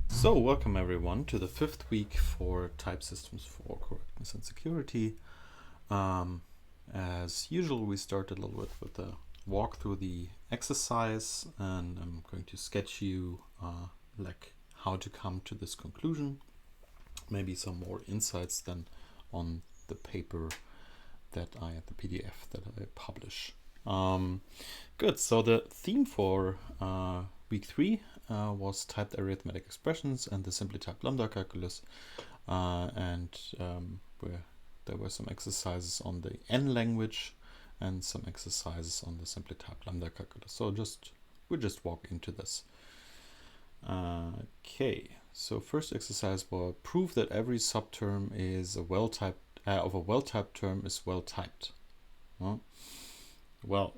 So, welcome everyone to the fifth week for type systems for correctness and security. As usual, we start a little bit with a walk through the exercise, and I'm going to sketch you like how to come to this conclusion. maybe some more insights than on the paper that the PDF that I publish. Good. So the theme for week 3 was typed arithmetic expressions and the simply typed lambda calculus, and where there were some exercises on the N language and some exercises on the simply typed lambda calculus. So we'll just walk into this. Okay. So first exercise was prove that every subterm is a well-typed of a well-typed term is well-typed. Well,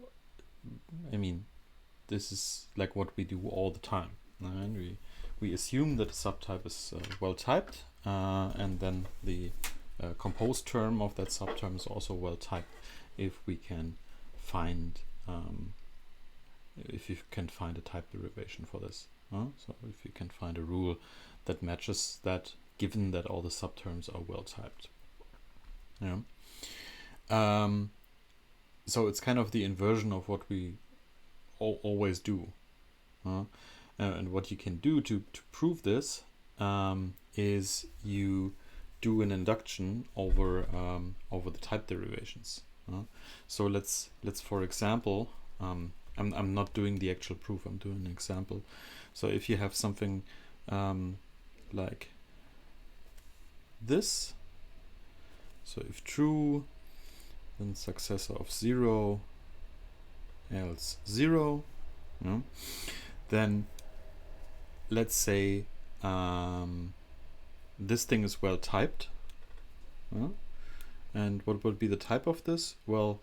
I mean, this is like what we do all the time, and we assume that a subtype is well-typed, and then the composed term of that subterm is also well-typed if we can find if you can find a type derivation for this. So if you can find a rule that matches that, given that all the subterms are well-typed. So it's kind of the inversion of what we always do. And what you can do to prove this is you do an induction over the type derivations. So let's for example, I'm not doing the actual proof, I'm doing an example. So if you have something like this, so if true, then successor of 0, else 0, then let's say this thing is well typed. And what would be the type of this? Well,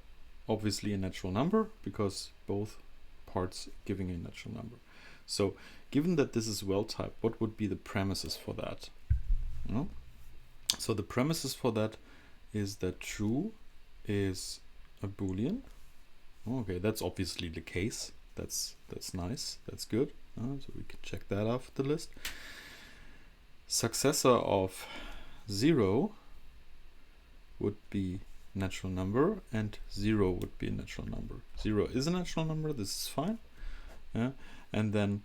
obviously a natural number, because both parts giving a natural number. So given that this is well typed, what would be the premises for that? So the premises for that is that true is a Boolean. Okay, that's obviously the case. That's nice. That's good. So we can check that off the list. Successor of 0 would be natural number, and 0 would be a natural number. 0 is a natural number. This is fine. And then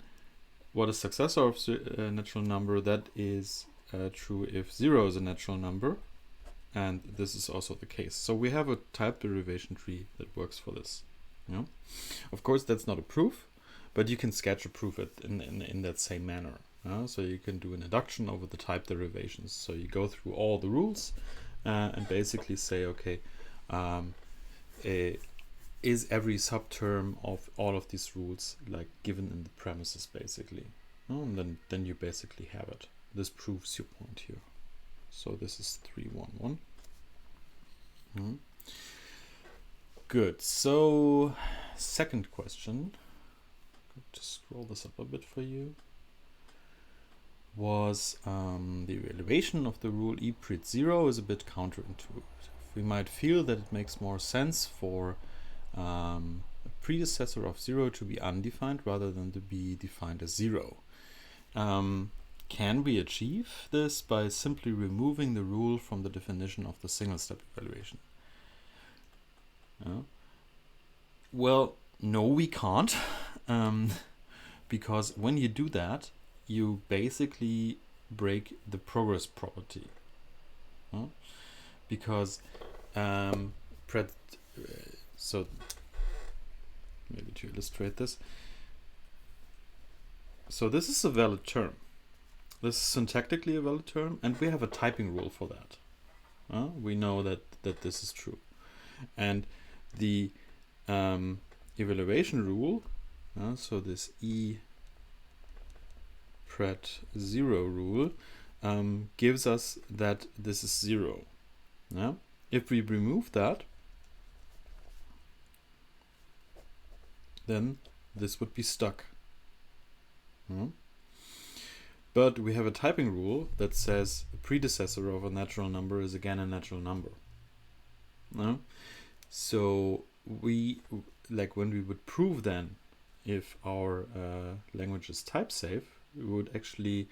what is successor of a natural number? That is true if 0 is a natural number, and this is also the case. So we have a type derivation tree that works for this. Of course, that's not a proof, but you can sketch a proof in that same manner. So you can do an induction over the type derivations. So you go through all the rules and basically say, okay, is every subterm of all of these rules like given in the premises, basically? And then you basically have it. This proves your point here. So this is 311. Good. So second question, to scroll this up a bit for you, was the evaluation of the rule e pred 0 is a bit counterintuitive. We might feel that it makes more sense for a predecessor of 0 to be undefined rather than to be defined as 0. Can we achieve this by simply removing the rule from the definition of the single step evaluation? Well, no, we can't, because when you do that, you basically break the progress property. Because so maybe to illustrate this, so this is a valid term. This is syntactically a valid term, and we have a typing rule for that. We know that this is true, and the evaluation rule, so this e pred 0 rule, gives us that this is 0. If we remove that, then this would be stuck. But we have a typing rule that says the predecessor of a natural number is again a natural number. So we, like when we would prove then if our language is type safe, we would actually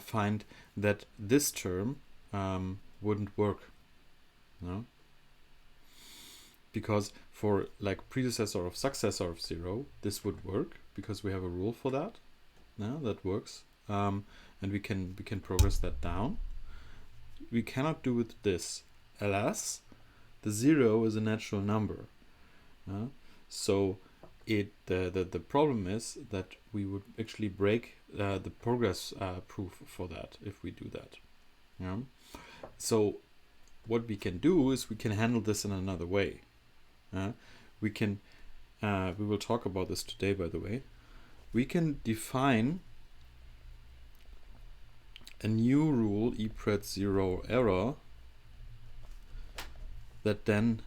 find that this term wouldn't work. Because for like predecessor of successor of 0, this would work because we have a rule for that. That works, and we can progress that down. we cannot do with this, alas the 0 is a natural number. So the problem is that we would actually break the progress proof for that if we do that. So what we can do is we can handle this in another way. We will talk about this today, by the way. We can define a new rule, epred 0 error, that then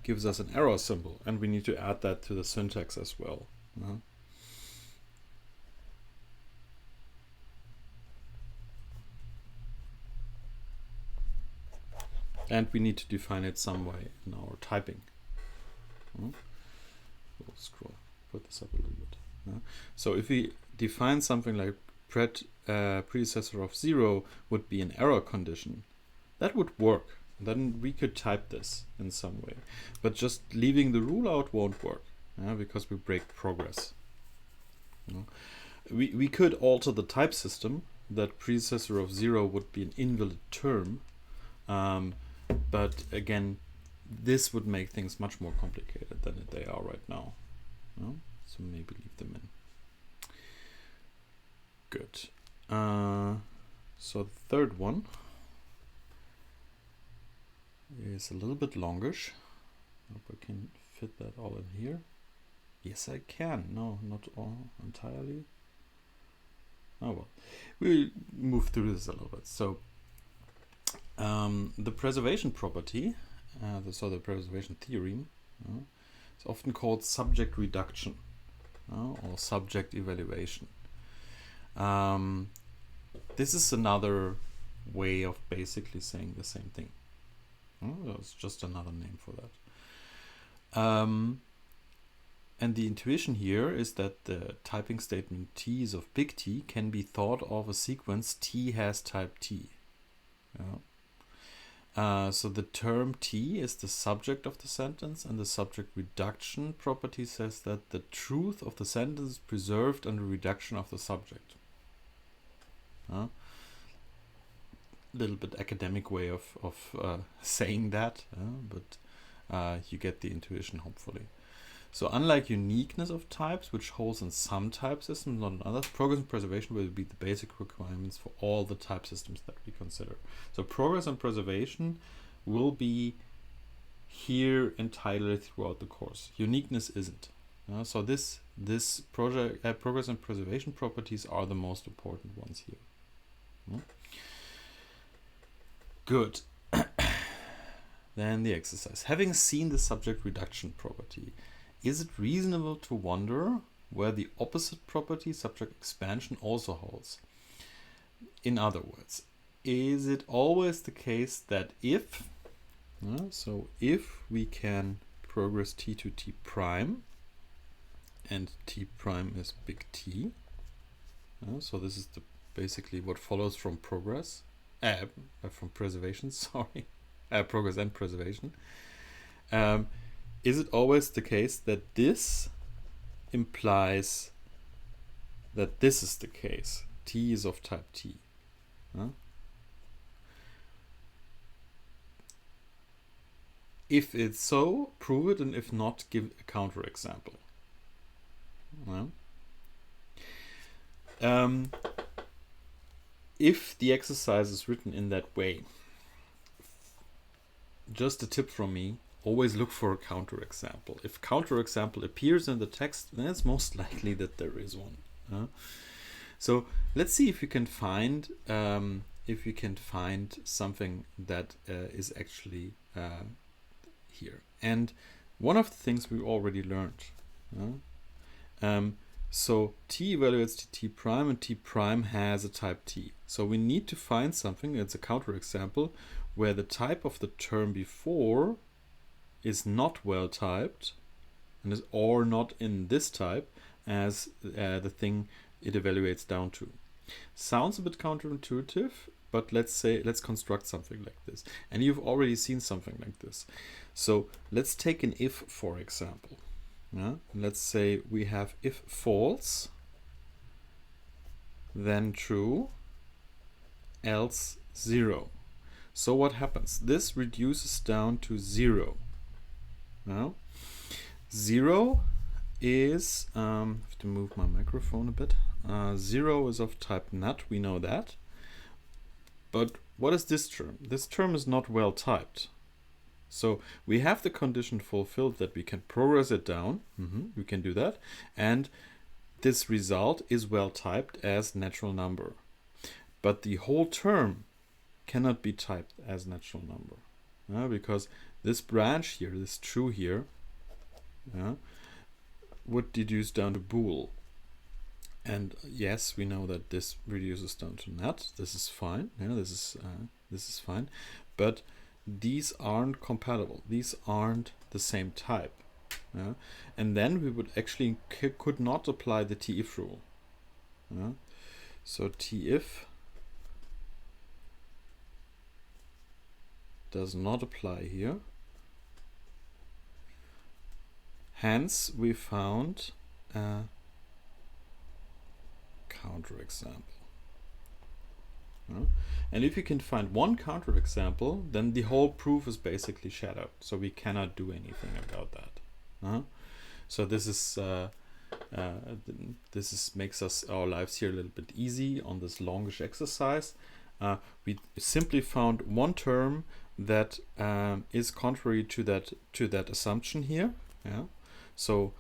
gives us an error symbol, and we need to add that to the syntax as well. And we need to define it some way in our typing. We'll put this up a little bit. So if we define something like predecessor of 0 would be an error condition, that would work. Then we could type this in some way. But just leaving the rule out won't work, because we break progress. We could alter the type system, that predecessor of 0 would be an invalid term. But again, this would make things much more complicated than they are right now. So maybe leave them in. Good. So the third one is a little bit longish. Hope I can fit that all in here. Yes, I can. No, not all entirely. Oh well. We'll move through this a little bit. So the preservation property, the preservation theorem, is often called subject reduction or subject evaluation. This is another way of basically saying the same thing. It's just another name for that. And the intuition here is that the typing statement T is of big T can be thought of a sequence T has type T. So the term T is the subject of the sentence, and the subject reduction property says that the truth of the sentence is preserved under reduction of the subject. Little bit academic way of saying that, but you get the intuition, hopefully. So unlike uniqueness of types, which holds in some type systems, not in others, progress and preservation will be the basic requirements for all the type systems that we consider. So progress and preservation will be here entirely throughout the course. Uniqueness isn't. So this progress and preservation properties are the most important ones here. Good. Then the exercise. Having seen the subject reduction property, is it reasonable to wonder where the opposite property, subject expansion, also holds? In other words, is it always the case that if we can progress T to T prime, and T prime is big T, so this is basically what follows from progress, from preservation, sorry, progress and preservation. Is it always the case that this implies that this is the case? T is of type T. If it's so, prove it, and if not, give a counterexample. If the exercise is written in that way, just a tip from me, always look for a counterexample. If counterexample appears in the text, then it's most likely that there is one. So let's see if we can find something that is actually here. And one of the things we already learned. So T evaluates to T prime, and T prime has a type T. So we need to find something, it's a counterexample, where the type of the term before is not well typed and is or not in this type as the thing it evaluates down to. Sounds a bit counterintuitive, but let's construct something like this. And you've already seen something like this. So let's take an if, for example. Let's say we have if false, then true, else 0. So what happens? This reduces down to 0. Now, 0 is, I have to move my microphone a bit. 0 is of type nut, we know that. But what is this term? This term is not well typed. So we have the condition fulfilled that we can progress it down. We can do that. And this result is well typed as natural number. But the whole term cannot be typed as natural number. Because this branch here, this true here, would deduce down to bool. And yes, we know that this reduces down to nut. This is fine. This is fine. But these aren't compatible. These aren't the same type. And then we would actually could not apply the TIF rule. So TIF does not apply here. Hence, we found a counterexample. And if you can find one counterexample, then the whole proof is basically shadowed. So we cannot do anything about that. So this is makes us our lives here a little bit easy on this longish exercise. We simply found one term that is contrary to that assumption here. So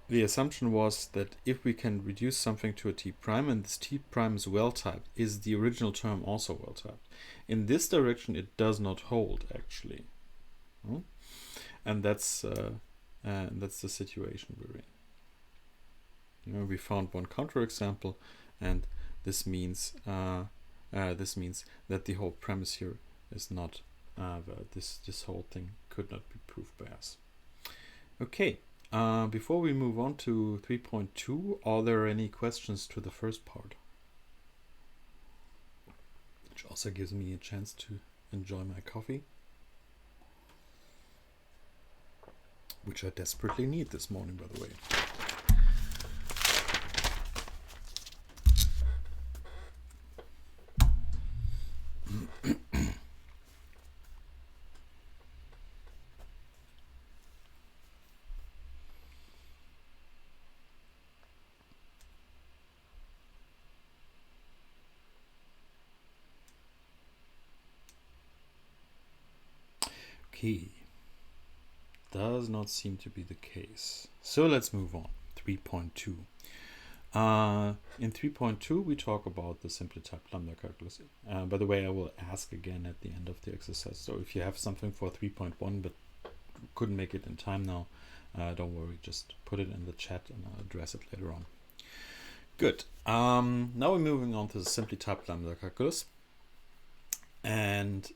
the assumption was that if we can reduce something to a t prime and this t prime is well typed, is the original term also well typed? In this direction, it does not hold actually, and that's the situation we're in. We found one counterexample, and this means that the whole premise here is not this whole thing could not be proved by us. Okay. Before we move on to 3.2, are there any questions to the first part? Which also gives me a chance to enjoy my coffee, which I desperately need this morning, by the way. Okay, does not seem to be the case. So let's move on. 3.2. In 3.2, we talk about the simply typed lambda calculus. By the way, I will ask again at the end of the exercise. So if you have something for 3.1 but couldn't make it in time now, don't worry, just put it in the chat and I'll address it later on. Good. Now we're moving on to the simply typed lambda calculus. And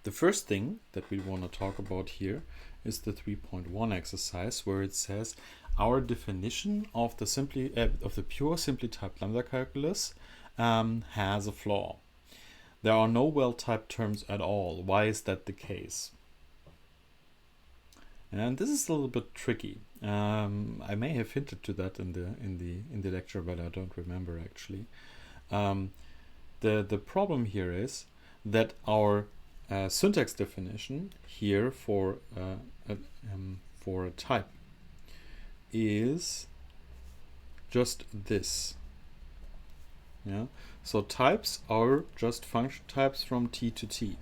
the first thing that we want to talk about here is the 3.1 exercise, where it says our definition of the pure simply typed lambda calculus has a flaw. There are no well-typed terms at all. Why is that the case? And this is a little bit tricky. I may have hinted to that in the lecture, but I don't remember actually. The problem here is that our syntax definition here for a type is just this. So types are just function types from t to t.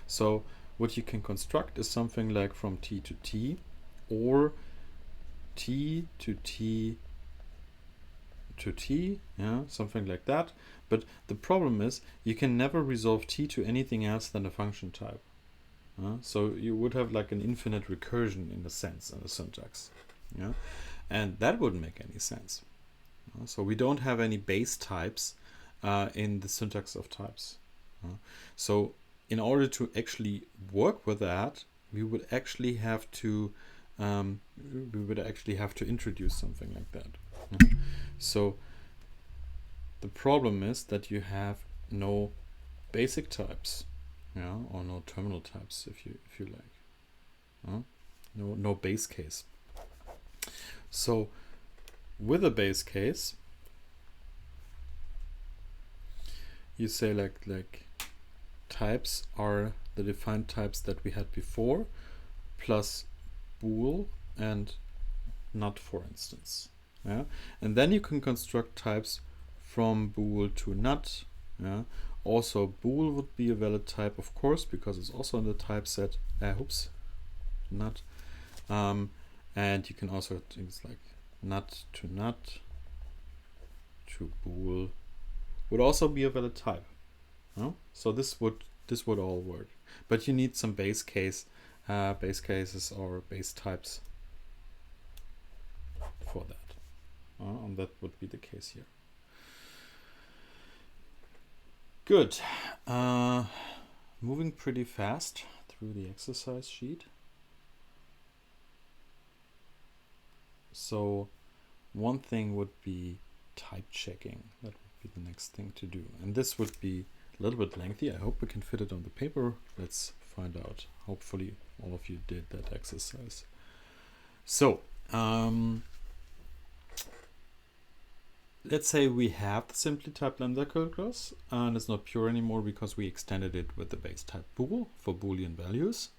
So what you can construct is something like from t to t, or t to t to t, something like that. But the problem is you can never resolve t to anything else than a function type. So you would have like an infinite recursion in a sense in the syntax. And that wouldn't make any sense. So we don't have any base types in the syntax of types. So in order to actually work with that, we would actually have to introduce something like that. So the problem is that you have no basic types, or no terminal types, if you like. No base case. So with a base case, you say like types are the defined types that we had before, plus bool and not, for instance. Yeah, and then you can construct types from bool to not. Yeah, also bool would be a valid type, of course, because it's also in the type set. Oops, not. And you can also have things like not to bool would also be a valid type. No? So this would all work, but you need some base cases or base types for that, and that would be the case here. Good. Moving pretty fast through the exercise sheet. So one thing would be type checking. That would be the next thing to do, and this would be a little bit lengthy. I hope we can fit it on the paper. Let's find out. Hopefully all of you did that exercise. So let's say we have the simply typed lambda calculus and it's not pure anymore because we extended it with the base type bool for Boolean values.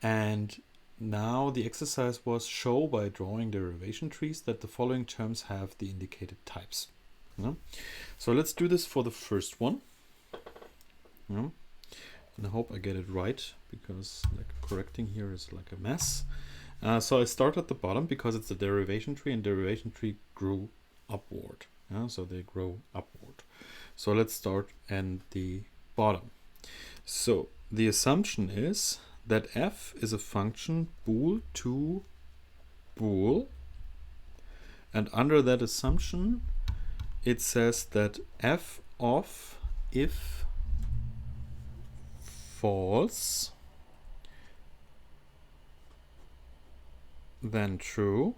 And now the exercise was show by drawing derivation trees that the following terms have the indicated types. So let's do this for the first one. And I hope I get it right, because like correcting here is like a mess. So I start at the bottom because it's a derivation tree, and derivation tree grew upward. So they grow upward. So let's start at the bottom. So the assumption is that f is a function bool to bool, and under that assumption it says that f of if false then true,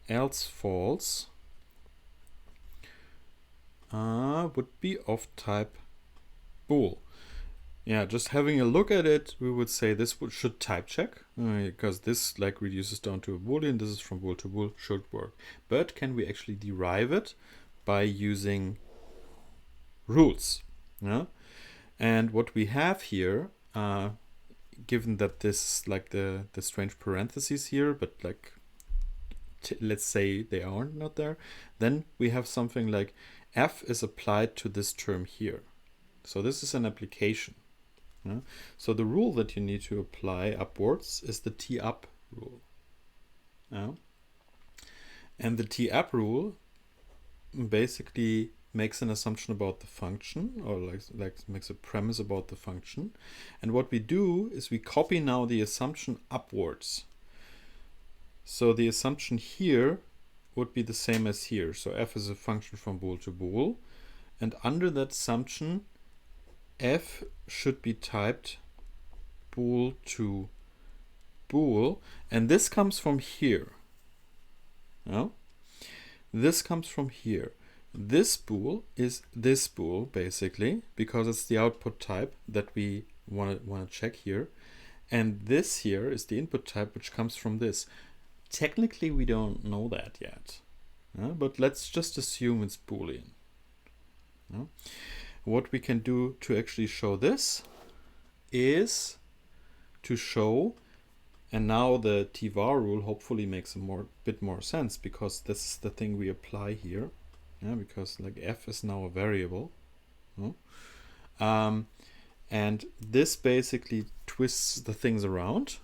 else false would be of type bool. Yeah, just having a look at it, we would say this should type check, because this like reduces down to a boolean. This is from bool to bool, should work. But can we actually derive it by using rules? Yeah, and what we have here, given that this is like the strange parentheses here, but like let's say they are not there, then we have something like f is applied to this term here. So this is an application. So the rule that you need to apply upwards is the t-up rule. And the t-up rule basically makes an assumption about the function, or like makes a premise about the function. And what we do is we copy now the assumption upwards. So the assumption here would be the same as here. So f is a function from bool to bool, and under that assumption f should be typed bool to bool, and this comes from here. This comes from here. This bool is this bool basically, because it's the output type that we want to check here, and this here is the input type, which comes from this. Technically we don't know that yet, but let's just assume it's Boolean. What we can do to actually show this is to show, and now the t-var rule hopefully makes a bit more sense, because this is the thing we apply here. Because like f is now a variable. And this basically twists the things around.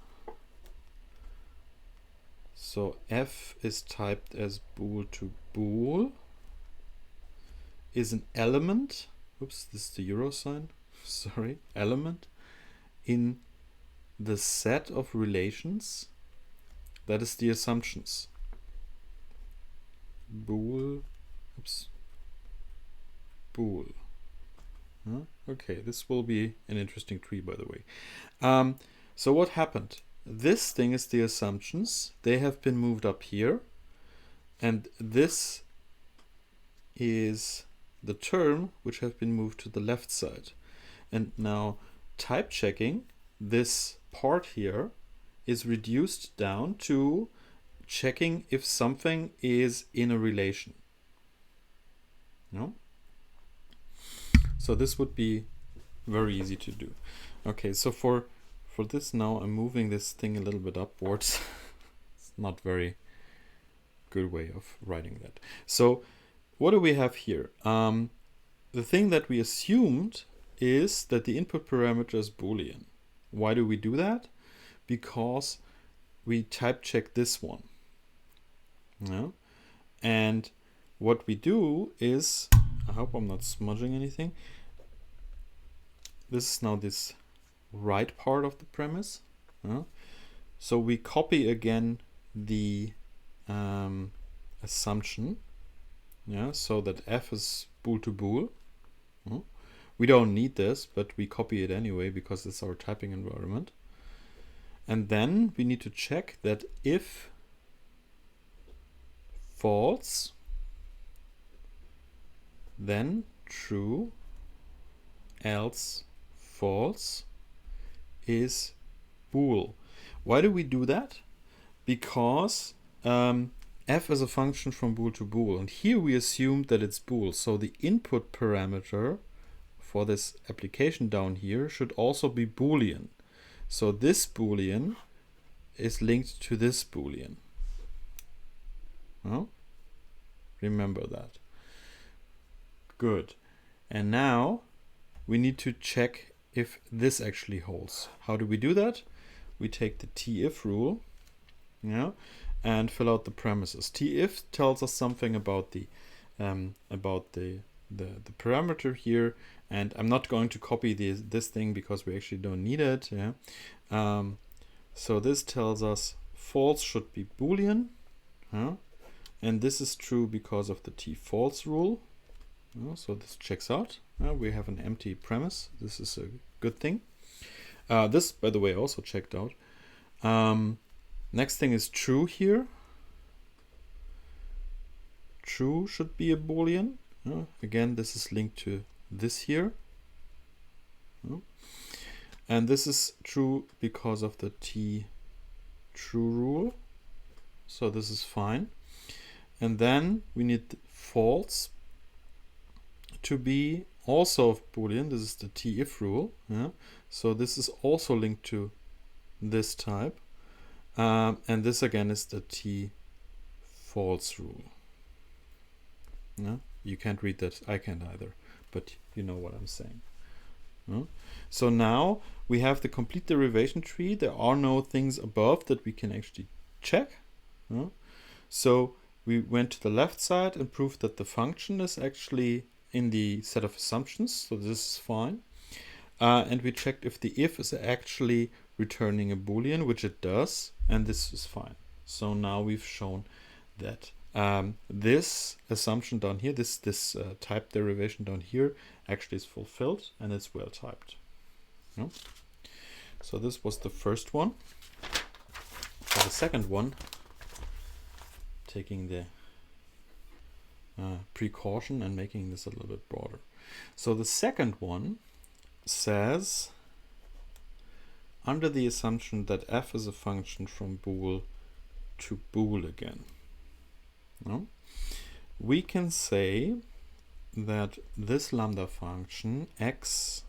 So f is typed as bool to bool, is an element. Oops, this is the euro sign. Sorry, element in the set of relations. That is the assumptions. Bool. Oops. Bool. Okay, this will be an interesting tree, by the way. So what happened? This thing is the assumptions. They have been moved up here. And this is the term which have been moved to the left side. And now type checking, this part here, is reduced down to checking if something is in a relation. No? So this would be very easy to do. Okay, so for this now, I'm moving this thing a little bit upwards. It's not very good way of writing that. So what do we have here? The thing that we assumed is that the input parameter is Boolean. Why do we do that? Because we type check this one. Yeah? And what we do is, I hope I'm not smudging anything. This is now this right part of the premise. So we copy again the assumption, so that f is bool to bool. We don't need this, but we copy it anyway because it's our typing environment. And then we need to check that if false, then true, else false is bool. Why do we do that? Because f is a function from bool to bool, and here we assume that it's bool. So the input parameter for this application down here should also be Boolean. So this Boolean is linked to this Boolean. Oh? Remember that. Good. And now we need to check if this actually holds. How do we do that? We take the t-if rule, and fill out the premises. T-if tells us something about the parameter here, and I'm not going to copy this thing because we actually don't need it. So this tells us false should be Boolean, and this is true because of the t-false rule. So this checks out. We have an empty premise. This is a good thing. This, by the way, also checked out. Next thing is true here. True should be a Boolean. Again, this is linked to this here. And this is true because of the t true rule. So this is fine. And then we need false to be also Boolean. This is the t-if rule. So this is also linked to this type. And this again is the t-false rule. You can't read that. I can't either. But you know what I'm saying. So now we have the complete derivation tree. There are no things above that we can actually check. So we went to the left side and proved that the function is actually in the set of assumptions. So this is fine. And we checked if the if is actually returning a Boolean, which it does. And this is fine. So now we've shown that this assumption down here, this type derivation down here, actually is fulfilled and it's well typed. So this was the first one. For the second one, taking the precaution and making this a little bit broader. So the second one says, under the assumption that f is a function from bool to bool again, we can say that this lambda function x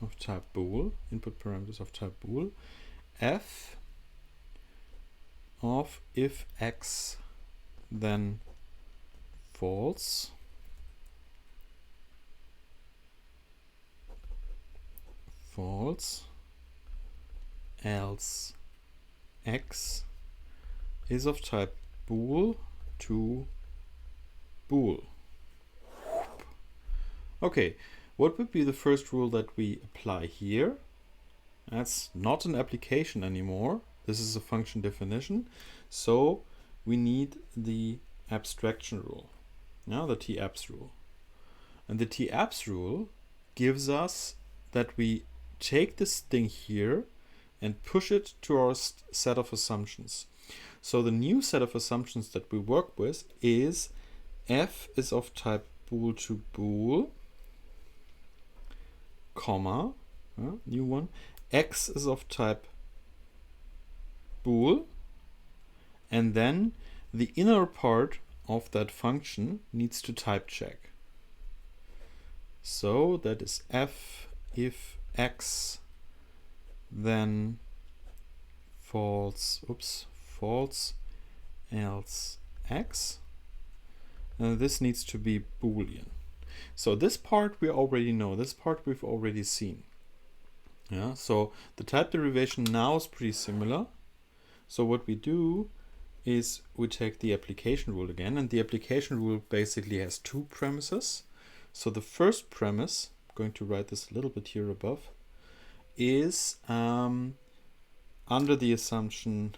of type bool, input parameters of type bool, f of if x then false else x is of type bool to bool. Okay, what would be the first rule that we apply here? That's not an application anymore. This is a function definition. So we need the abstraction rule, the t-abs rule. And the t-abs rule gives us that we take this thing here and push it to our set of assumptions. So the new set of assumptions that we work with is f is of type bool to bool, comma, new one, x is of type bool, and then the inner part of that function needs to type check. So that is f if x then false, false else x. This needs to be Boolean. So this part we already know, this part we've already seen. Yeah, so the type derivation now is pretty similar. So what we do is we take the application rule again, and the application rule basically has two premises. So the first premise, I'm going to write this a little bit here above, is under the assumption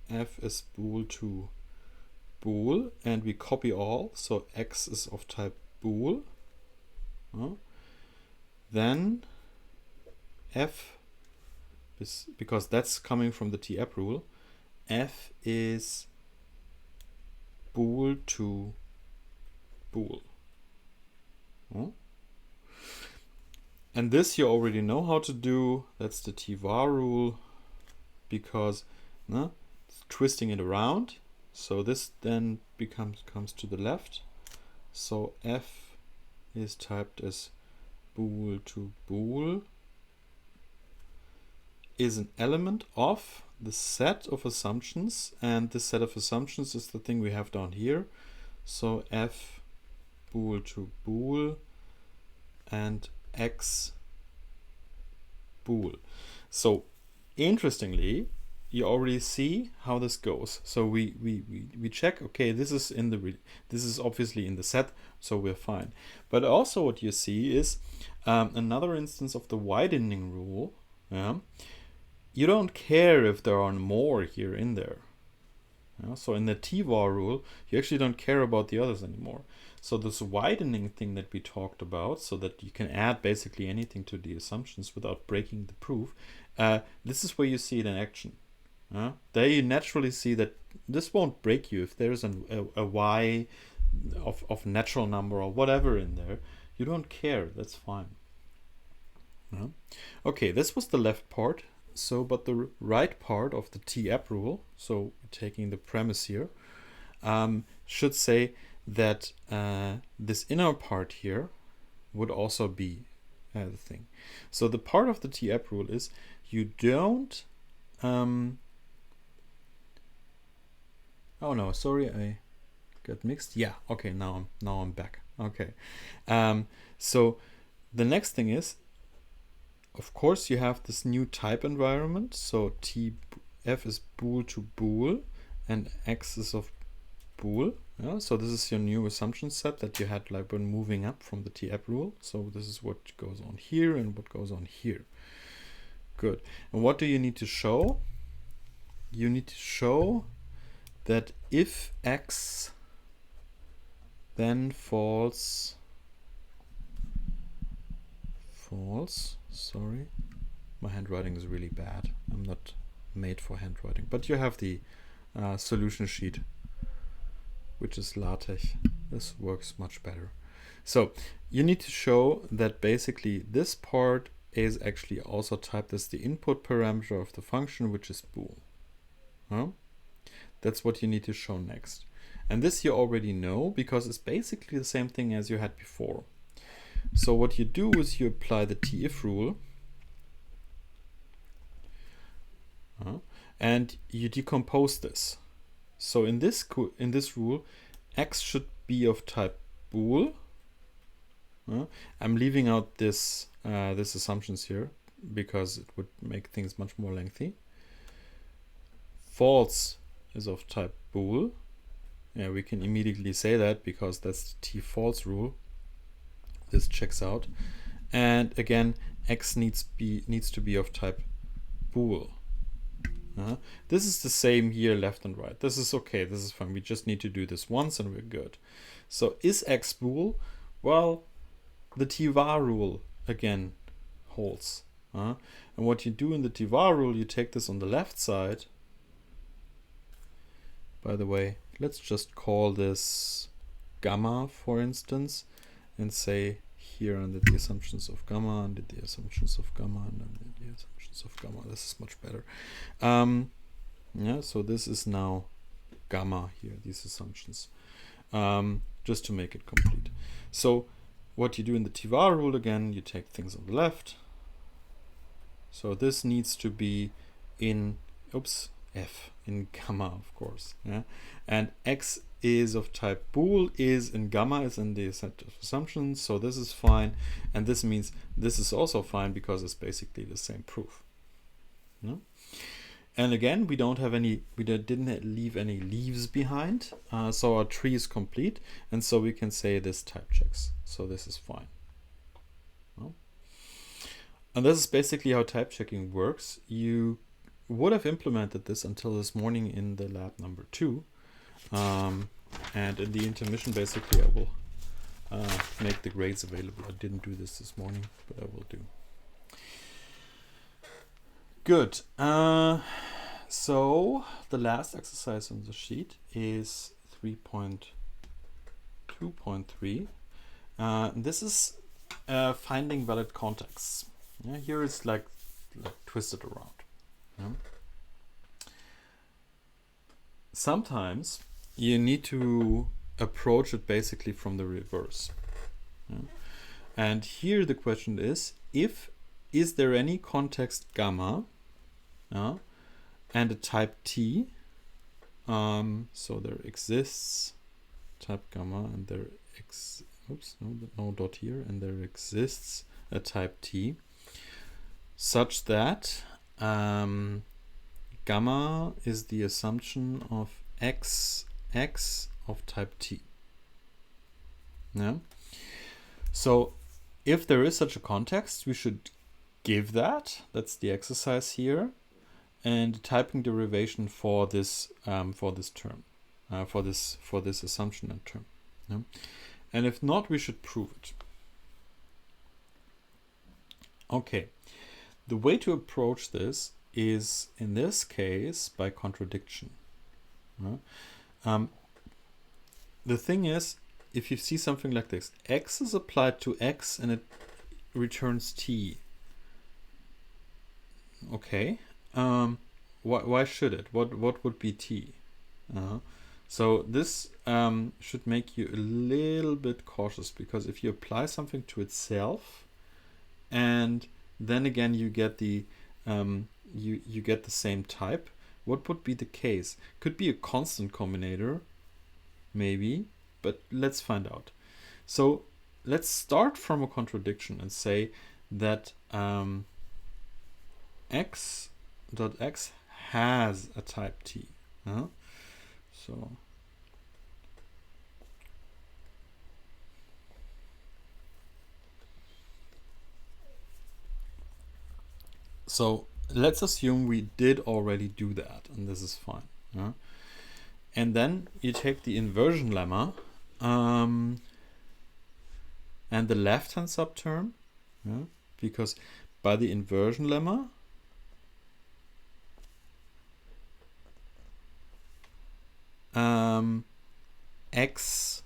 f is bool to bool, and we copy all, so x is of type bool. Then f is, because that's coming from the t-app rule, f is bool to bool. And this you already know how to do. That's the t-var rule, because it's twisting it around. So this then comes to the left. So f is typed as bool to bool is an element of the set of assumptions, and this set of assumptions is the thing we have down here. So f bool to bool and x bool. So interestingly, you already see how this goes. So we check, okay, this is obviously in the set, so we're fine. But also what you see is another instance of the widening rule. Yeah? You don't care if there are more here in there. Yeah? So in the t-var rule, you actually don't care about the others anymore. So this widening thing that we talked about, so that you can add basically anything to the assumptions without breaking the proof, this is where you see it in action. There you naturally see that this won't break you if there's a y of natural number or whatever in there. You don't care, that's fine. Okay, this was the left part. So, but the right part of the t-app rule, so taking the premise here, should say that this inner part here would also be the thing. So the part of the t-app rule is you don't oh no, sorry, I got mixed. Yeah, okay, now I'm back. Okay. So the next thing is, of course, you have this new type environment. So f is bool to bool and x is of bool. Yeah, so this is your new assumption set that you had like when moving up from the t-app rule. So this is what goes on here and what goes on here. Good. And what do you need to show? You need to show that if x then false, sorry, my handwriting is really bad. I'm not made for handwriting, but you have the solution sheet, which is LaTeX. This works much better. So you need to show that basically this part is actually also typed as the input parameter of the function, which is bool. That's what you need to show next. And this you already know because it's basically the same thing as you had before. So what you do is you apply the t-if rule and you decompose this. So in this rule, x should be of type bool. I'm leaving out this assumptions here because it would make things much more lengthy. False is of type bool. Yeah, we can immediately say that because that's the t-false rule. This checks out. And again, x needs to be of type bool. This is the same here, left and right. This is okay, this is fine. We just need to do this once and we're good. So is x bool? Well, the t-var rule again holds. And what you do in the t-var rule, you take this on the left side. By the way, let's just call this gamma, for instance, and say here under the assumptions of gamma, under the assumptions of gamma, and under the assumptions of gamma. This is much better. Yeah, so this is now gamma here, these assumptions. just to make it complete. So what you do in the T-var rule, again, you take things on the left. So this needs to be in, f, in gamma, of course. Yeah? And x is of type bool, is in gamma, is in the set of assumptions, so this is fine. And this means this is also fine because it's basically the same proof. Yeah? And again, we don't have any, we didn't leave any leaves behind, so our tree is complete, and so we can say this type checks. So this is fine. Well, and this is basically how type checking works. You would have implemented this until this morning in the lab number 2, and in the intermission, basically, I will make the grades available. I didn't do this morning, but I will do. Good. So the last exercise on the sheet is 3.2.3. This is finding valid contexts. Yeah, here it's like twisted around. Yeah. Sometimes you need to approach it basically from the reverse. Yeah. And here the question is there any context gamma and a type T? So there exists type gamma and there no dot here, and there exists a type T such that gamma is the assumption of x of type T. Yeah. So if there is such a context, we should give that. That's the exercise here, and typing derivation for this term, for this assumption and term. Yeah? And if not, we should prove it. Okay, the way to approach this is, in this case, by contradiction. Yeah? The thing is, if you see something like this, x is applied to x and it returns t. Okay, why should it? What would be t? So this should make you a little bit cautious, because if you apply something to itself, and then again you get the you get the same type, what would be the case? Could be a constant combinator, maybe, but let's find out. So let's start from a contradiction and say that x dot x has a type T. So let's assume we did already do that, and this is fine. And then you take the inversion lemma and the left-hand subterm, because by the inversion lemma, x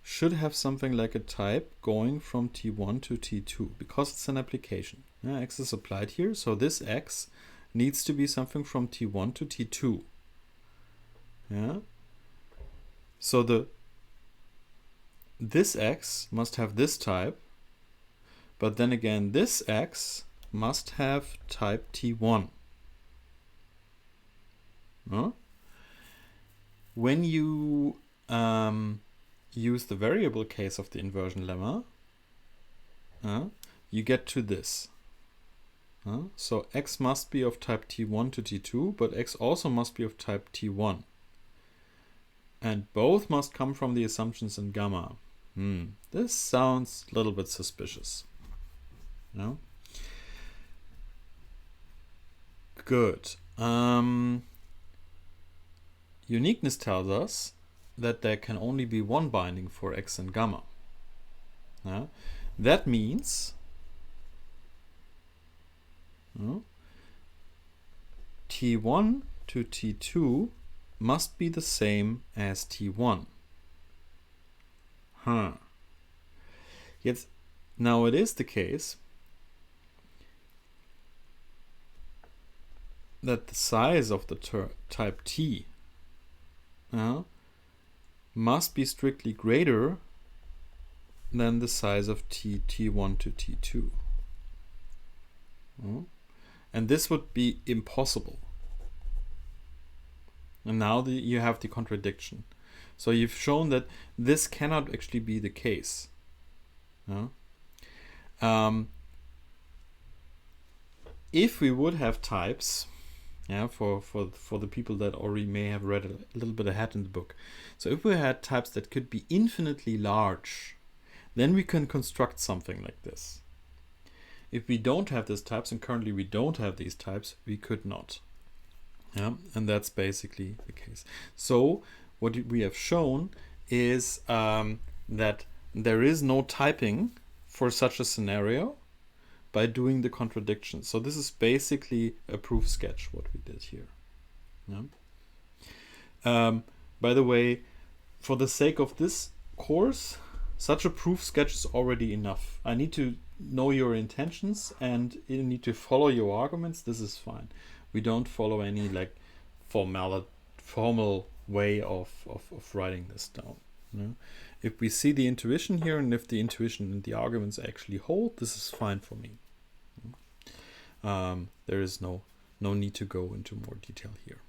should have something like a type going from T1 to T2, because it's an application. X is applied here, so this x needs to be something from T1 to T2. So this x must have this type, but then again this x must have type T1. When you use the variable case of the inversion lemma, you get to this. So x must be of type T1 to T2, but x also must be of type T1. And both must come from the assumptions in gamma. This sounds a little bit suspicious. No? Good. Uniqueness tells us that there can only be one binding for x and gamma. That means T1 to T2 must be the same as T1. Yet, now it is the case that the size of the type T must be strictly greater than the size of t1 to t2. And this would be impossible. And now you have the contradiction. So you've shown that this cannot actually be the case. If we would have types, for the people that already may have read a little bit ahead in the book. So if we had types that could be infinitely large, then we can construct something like this. If we don't have these types, and currently we don't have these types, we could not. And that's basically the case. So what we have shown is that there is no typing for such a scenario by doing the contradiction. So this is basically a proof sketch, what we did here. By the way, for the sake of this course, such a proof sketch is already enough. I need to know your intentions and you need to follow your arguments. This is fine. We don't follow any like formal way of writing this down. If we see the intuition here, and if the intuition and the arguments actually hold, this is fine for me. There is no need to go into more detail here.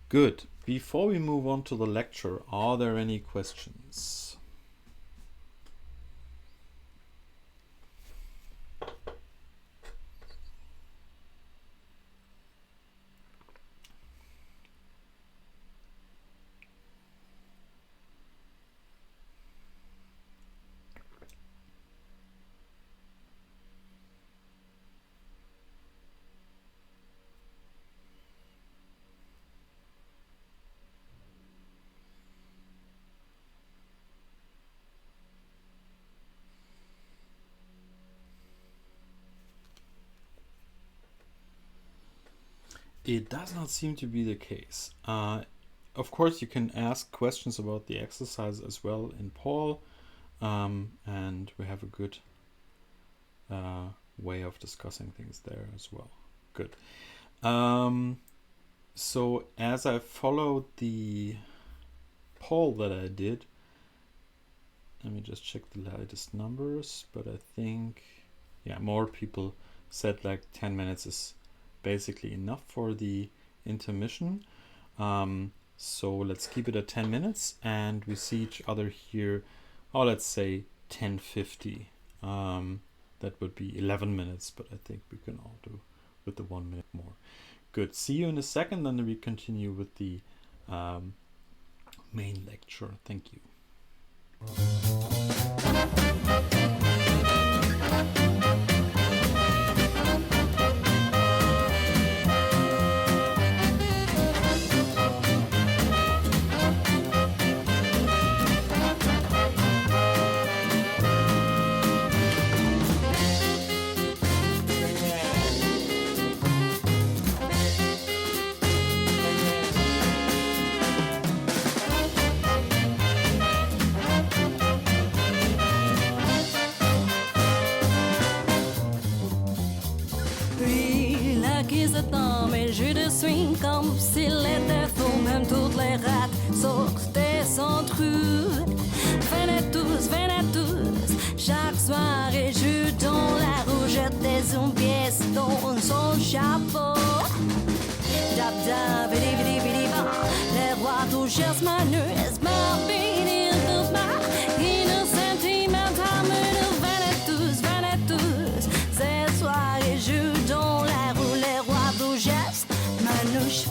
Good. Before we move on to the lecture, are there any questions? It does not seem to be the case. Of course, you can ask questions about the exercise as well in Paul, and we have a good way of discussing things there as well. Good. So as I followed the poll that I did, let me just check the latest numbers, but I think, yeah, more people said like 10 minutes is basically enough for the intermission. So let's keep it at 10 minutes and we see each other here, let's say 10:50. That would be 11 minutes, but I think we can all do with the 1 minute more. Good. See you in a second, then we continue with the main lecture. Thank you. Comme s'il était faux, même toutes les rats sortaient sans trou. Venez tous, chaque soirée joue dans la rougette des pièce dans son chapeau. Dab dab, bidi bidi bidi ba, les rois du jasmineux, m'habillent de ma, une sentimentale menu. Venez tous, ces soirées joue dans la rue, les rois du jasmineux. Manouche.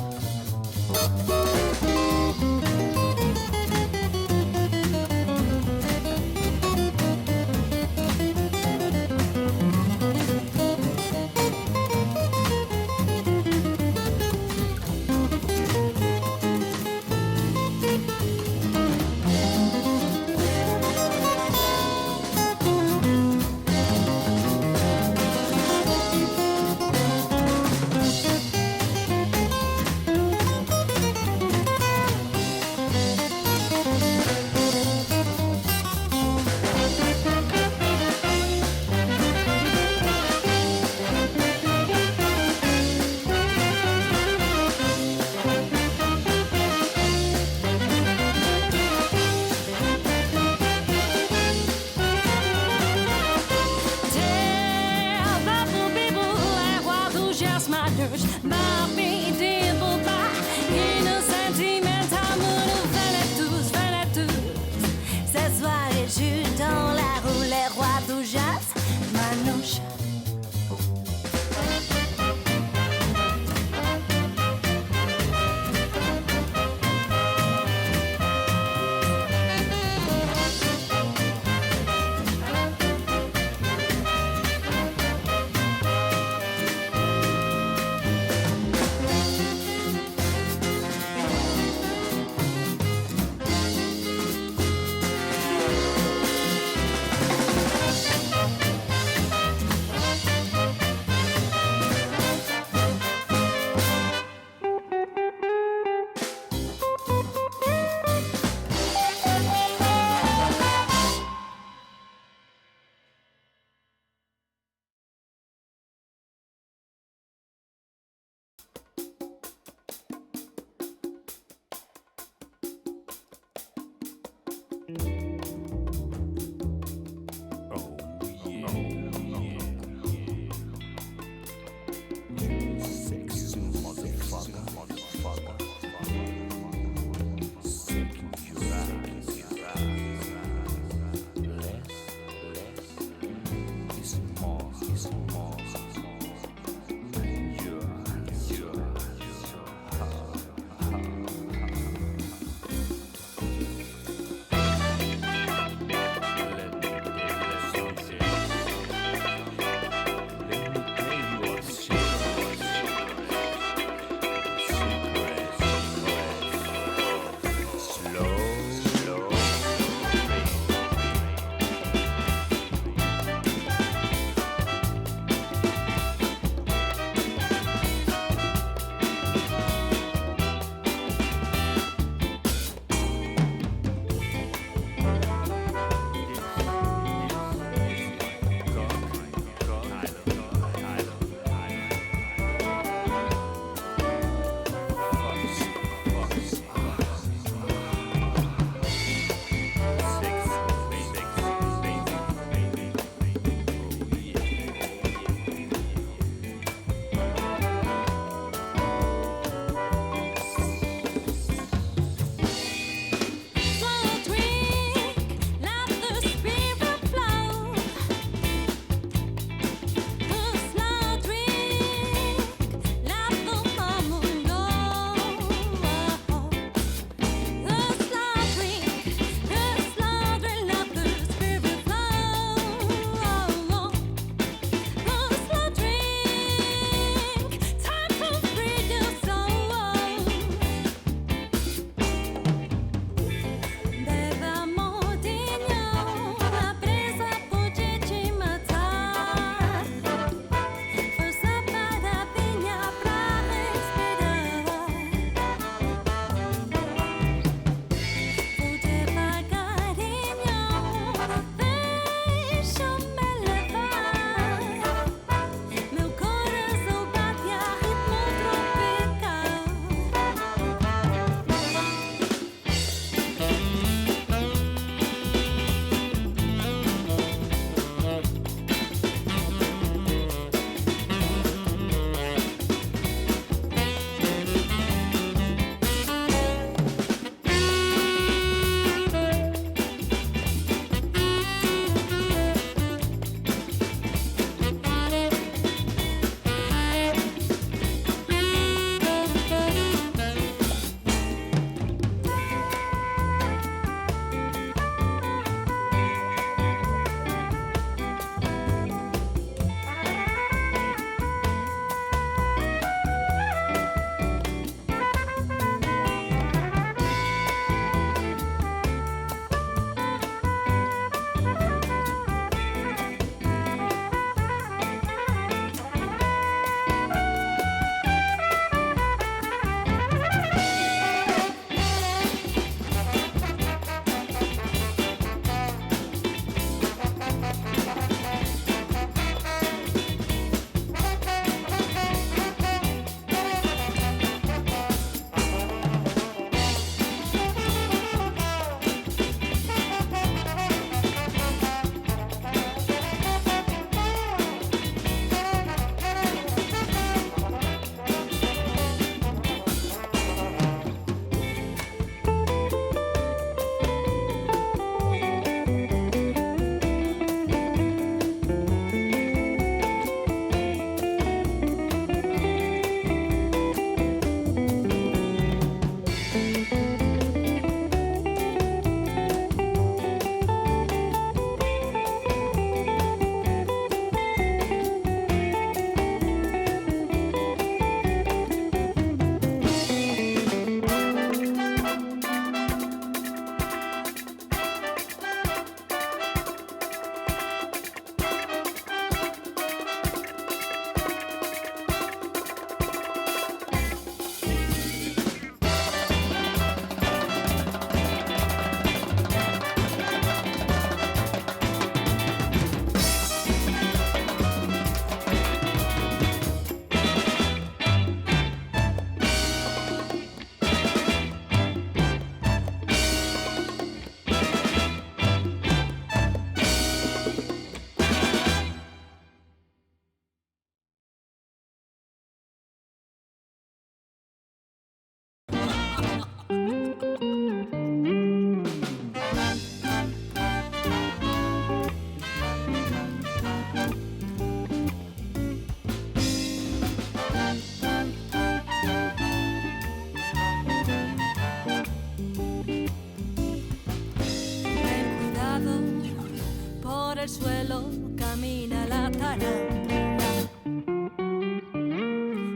suelo camina la tarántula.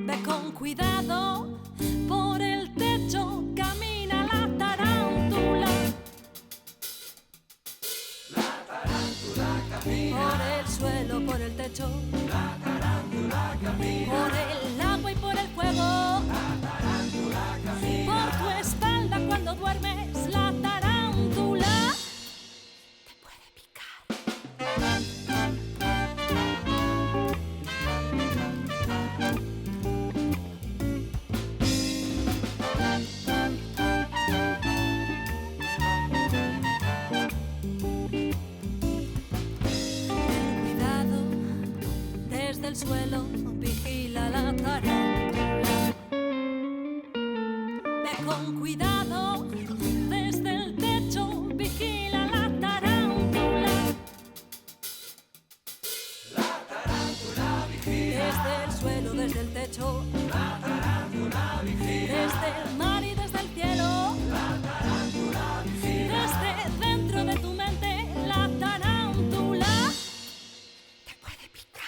Ve con cuidado, por el techo camina la tarántula. La tarántula camina. Por el suelo, por el techo. La tarántula camina. Por el agua y por el fuego. La tarántula camina. Por tu espalda cuando duermes, la tarántula te puede picar. Cuidado, desde el suelo vigila la tarántula. Ve con cuidado, desde el techo vigila la tarántula. La tarántula vigila. Desde el suelo, desde el techo. La tarántula vigila. Desde el mar y desde el cielo. La tarántula vigila. Desde dentro de tu mente, la tarántula te puede picar.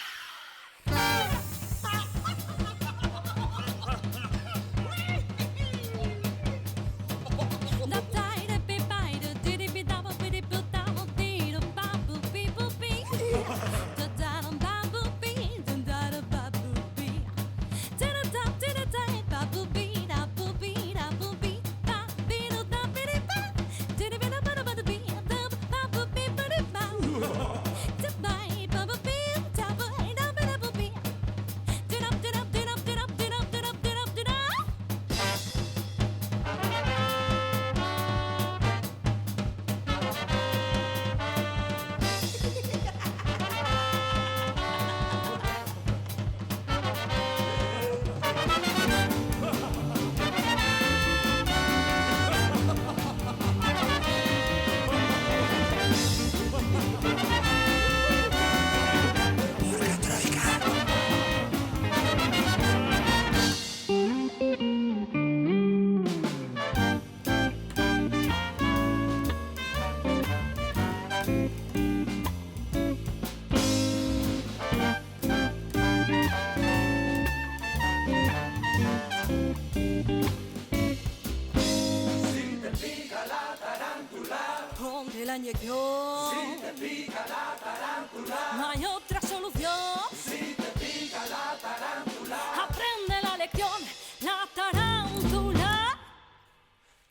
Ponte la inyección. Si te pica la tarántula, no hay otra solución. Si te pica la tarántula, aprende la lección. La tarántula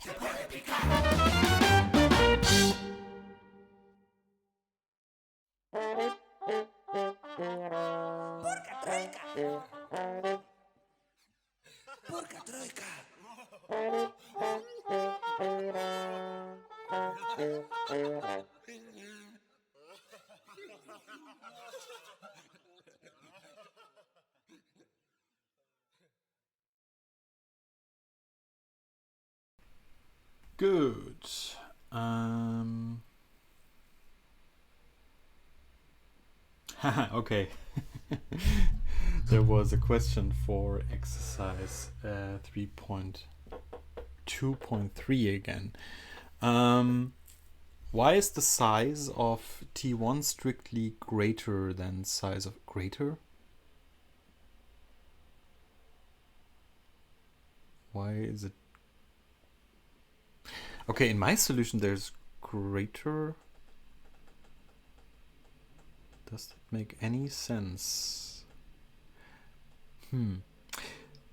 te puede picar. Porca troika. Porca troika. Good. Okay. There was a question for exercise 3.2.3 again. Why is the size of T1 strictly greater than size of greater? Why is it? Okay, in my solution there's greater. Does that make any sense?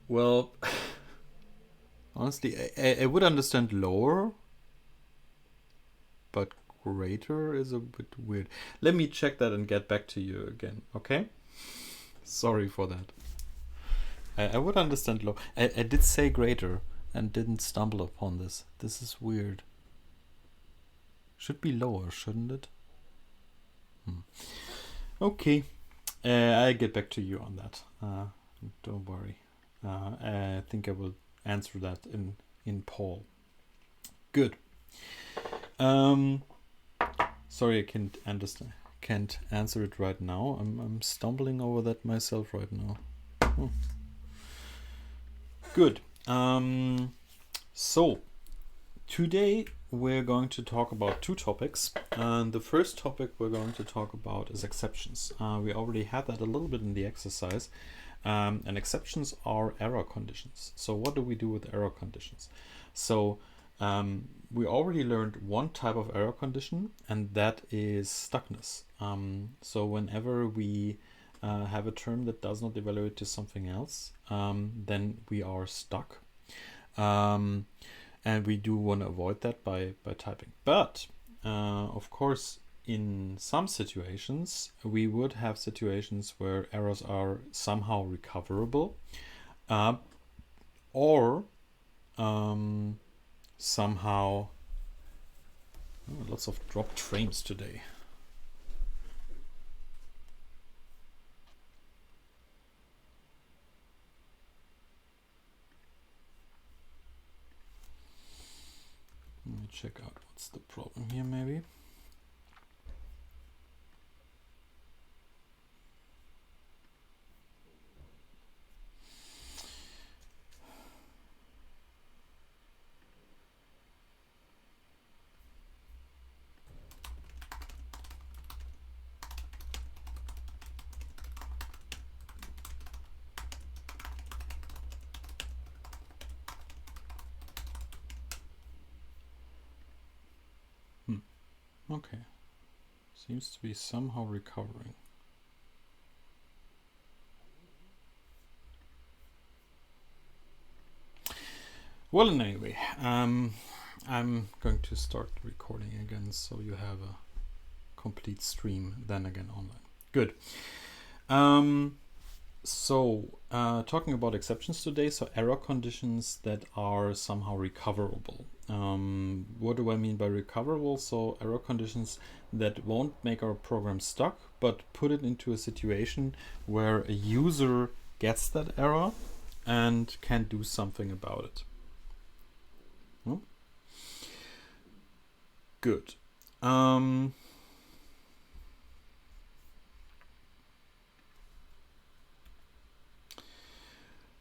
Well, honestly, I would understand lower, but greater is a bit weird. Let me check that and get back to you again, okay? Sorry for that. I would understand low. I did say greater and didn't stumble upon this. This is weird. Should be lower, shouldn't it? Okay. I'll get back to you on that. Don't worry. I think I will answer that in Paul. Good. Sorry, I can't answer it right now. I'm stumbling over that myself right now. Good. So today we're going to talk about two topics. And the first topic we're going to talk about is exceptions. We already had that a little bit in the exercise. And exceptions are error conditions. So what do we do with error conditions? So we already learned one type of error condition, and that is stuckness. So whenever we have a term that does not evaluate to something else, then we are stuck. And we do want to avoid that by typing. But of course, in some situations, we would have situations where errors are somehow recoverable, or somehow lots of dropped frames today. Let me check out what's the problem here, maybe. Okay, seems to be somehow recovering. Well, anyway, I'm going to start recording again, so you have a complete stream then again online. Good. So talking about exceptions today, so error conditions that are somehow recoverable. What do I mean by recoverable? So error conditions that won't make our program stuck, but put it into a situation where a user gets that error and can do something about it. Good.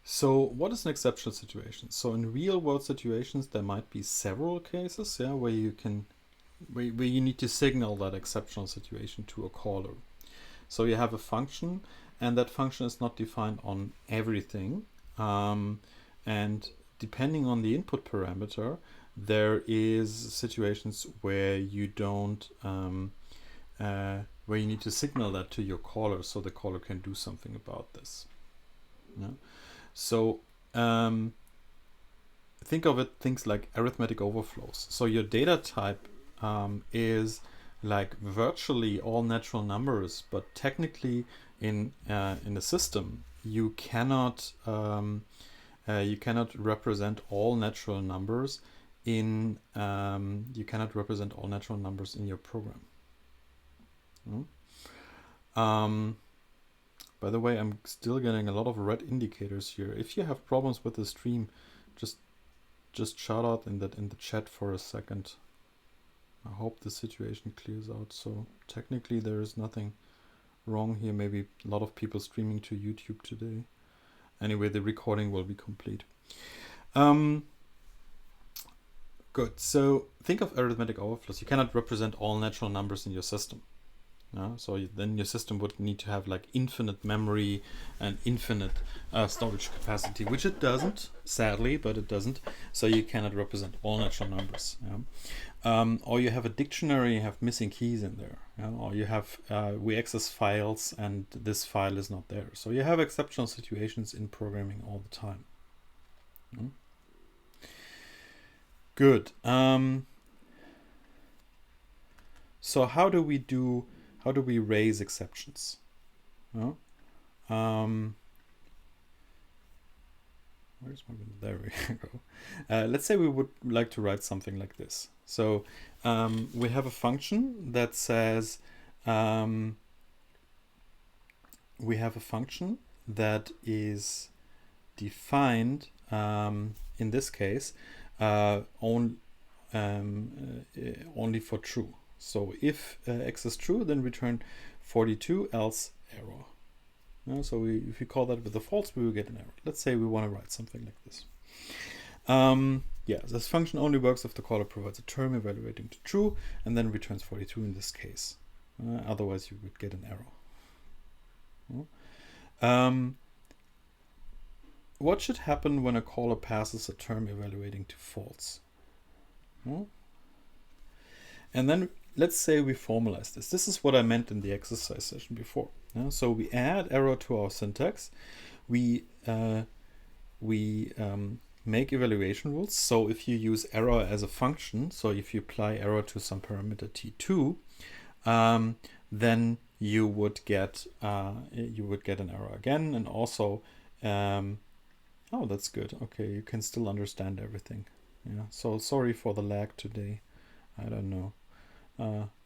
So what is an exceptional situation? So in real world situations, there might be several cases, where you need to signal that exceptional situation to a caller. So you have a function, and that function is not defined on everything. And depending on the input parameter, there is situations where you don't, where you need to signal that to your caller, so the caller can do something about this. Yeah. So think of it, things like arithmetic overflows. So your data type is like virtually all natural numbers, but technically in a system you cannot represent all natural numbers in your program. By the way, I'm still getting a lot of red indicators here. If you have problems with the stream, just shout out in the chat for a second. I hope the situation clears out. So technically there is nothing wrong here. Maybe a lot of people streaming to YouTube today. Anyway, the recording will be complete. Good. So think of arithmetic overflows. You cannot represent all natural numbers in your system. So then your system would need to have like infinite memory and infinite storage capacity, which it doesn't, sadly, but it doesn't. So you cannot represent all natural numbers. Or you have a dictionary, you have missing keys in there. Or you have we access files and this file is not there. So you have exceptional situations in programming all the time. Good. So how do we raise exceptions? Where's my window? There we go. Let's say we would like to write something like this. So we have a function that says we have a function that is defined in this case only for true. So if x is true, then return 42, else error. So if we call that with a false, we will get an error. Let's say we want to write something like this. Yeah, this function only works if the caller provides a term evaluating to true and then returns 42 in this case. Otherwise, you would get an error. What should happen when a caller passes a term evaluating to false? And then let's say we formalize this. This is what I meant in the exercise session before. So we add error to our syntax. We make evaluation rules. So if you use error as a function, so if you apply error to some parameter t2, then you would get an error again, and also oh, that's good. Okay, you can still understand everything. Yeah. So sorry for the lag today. I don't know.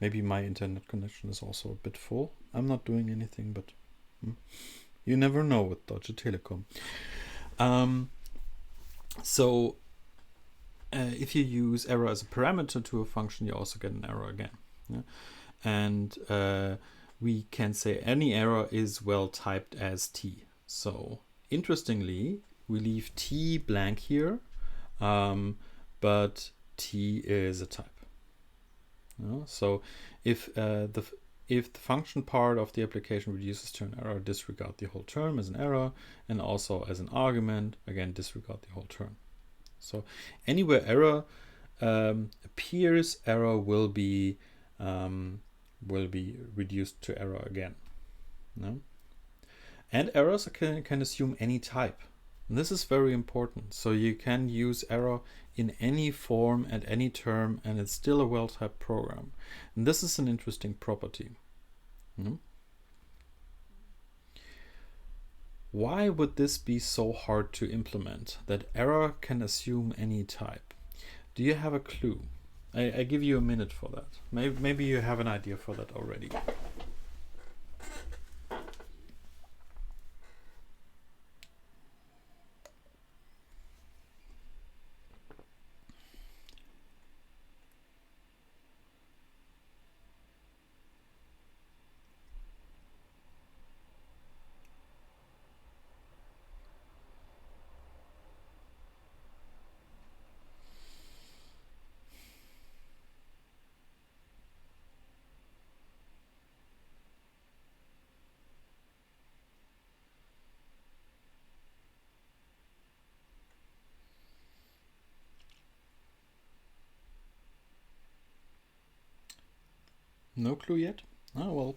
Maybe my internet connection is also a bit full. I'm not doing anything, but you never know with Deutsche Telekom. So if you use error as a parameter to a function, you also get an error again. Yeah? And we can say any error is well typed as t. So interestingly, we leave t blank here, but t is a type. So if the function part of the application reduces to an error, disregard the whole term as an error, and also as an argument, again, disregard the whole term. So anywhere error appears, error will be reduced to error again. No? And errors can assume any type. And this is very important. So you can use error in any form at any term, and it's still a well-typed program. And this is an interesting property. Why would this be so hard to implement, that error can assume any type? Do you have a clue? I give you a minute for that. Maybe you have an idea for that already. No clue yet? Oh, well,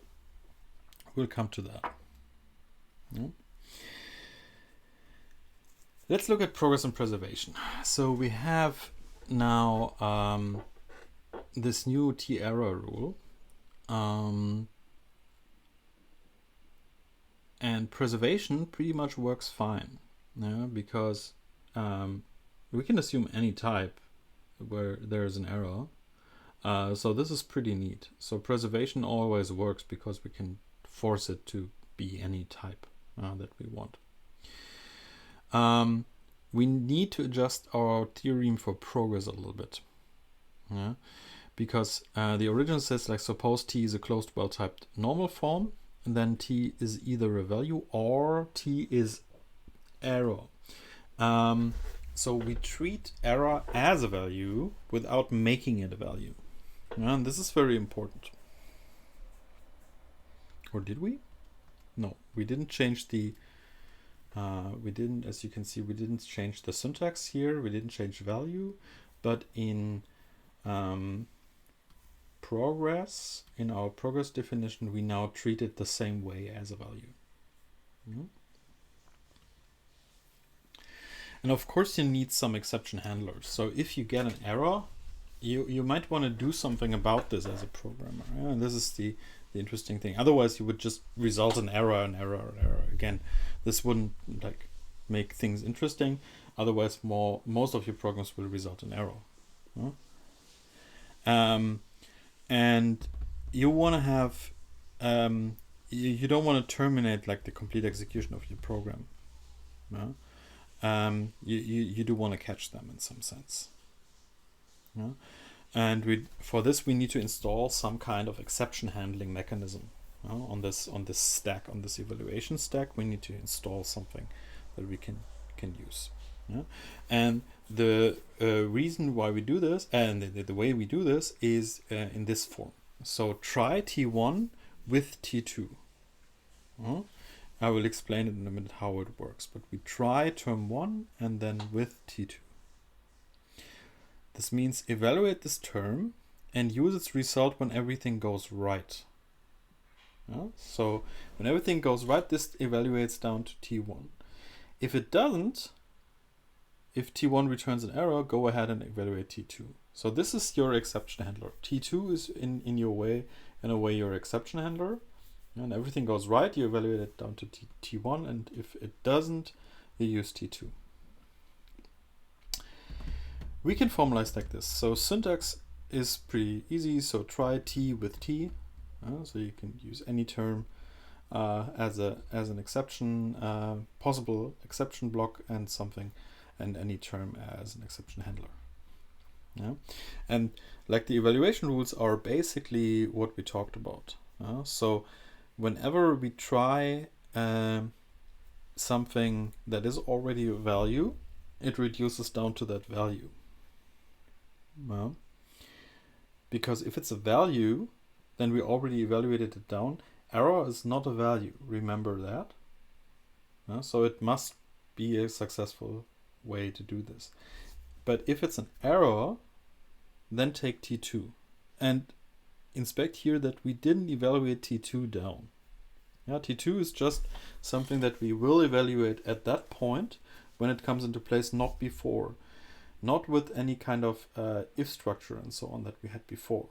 we'll come to that. Let's look at progress and preservation. So we have now this new t-error rule. And preservation pretty much works fine, because we can assume any type where there's an error. So this is pretty neat. So preservation always works because we can force it to be any type that we want. We need to adjust our theorem for progress a little bit. Because the original says, like, suppose t is a closed well-typed normal form, and then t is either a value or t is error. So we treat error as a value without making it a value. And this is very important. Or did we? No, we didn't change the as you can see, we didn't change the syntax here, we didn't change value, but in progress, in our progress definition, we now treat it the same way as a value. And of course you need some exception handlers. So if you get an error, you might want to do something about this as a programmer. And this is the interesting thing. Otherwise you would just result in error and error and error. Again, this wouldn't like make things interesting. Otherwise most of your programs will result in error. And you want to have you don't want to terminate like the complete execution of your program. You do want to catch them in some sense. And for this we need to install some kind of exception handling mechanism on this stack, on this evaluation stack. We need to install something that we can use. Yeah? And the reason why we do this, and the way we do this, is in this form. So try T1 with T2. I will explain it in a minute how it works, but we try term 1 and then with T2. This means evaluate this term and use its result when everything goes right. So when everything goes right, this evaluates down to T1. If it doesn't, if T1 returns an error, go ahead and evaluate T2. So this is your exception handler. T2 is in a way your exception handler. And everything goes right, you evaluate it down to T1, and if it doesn't, you use T2. We can formalize like this. So syntax is pretty easy. So try T with T. So you can use any term as an exception, possible exception block and something, and any term as an exception handler. Yeah, and like the evaluation rules are basically what we talked about. So whenever we try something that is already a value, it reduces down to that value. Well, because if it's a value, then we already evaluated it down. Error is not a value, remember that. So it must be a successful way to do this. But if it's an error, then take T2. And inspect here that we didn't evaluate T2 down. Yeah, T2 is just something that we will evaluate at that point when it comes into place, not before. Not with any kind of if structure and so on that we had before,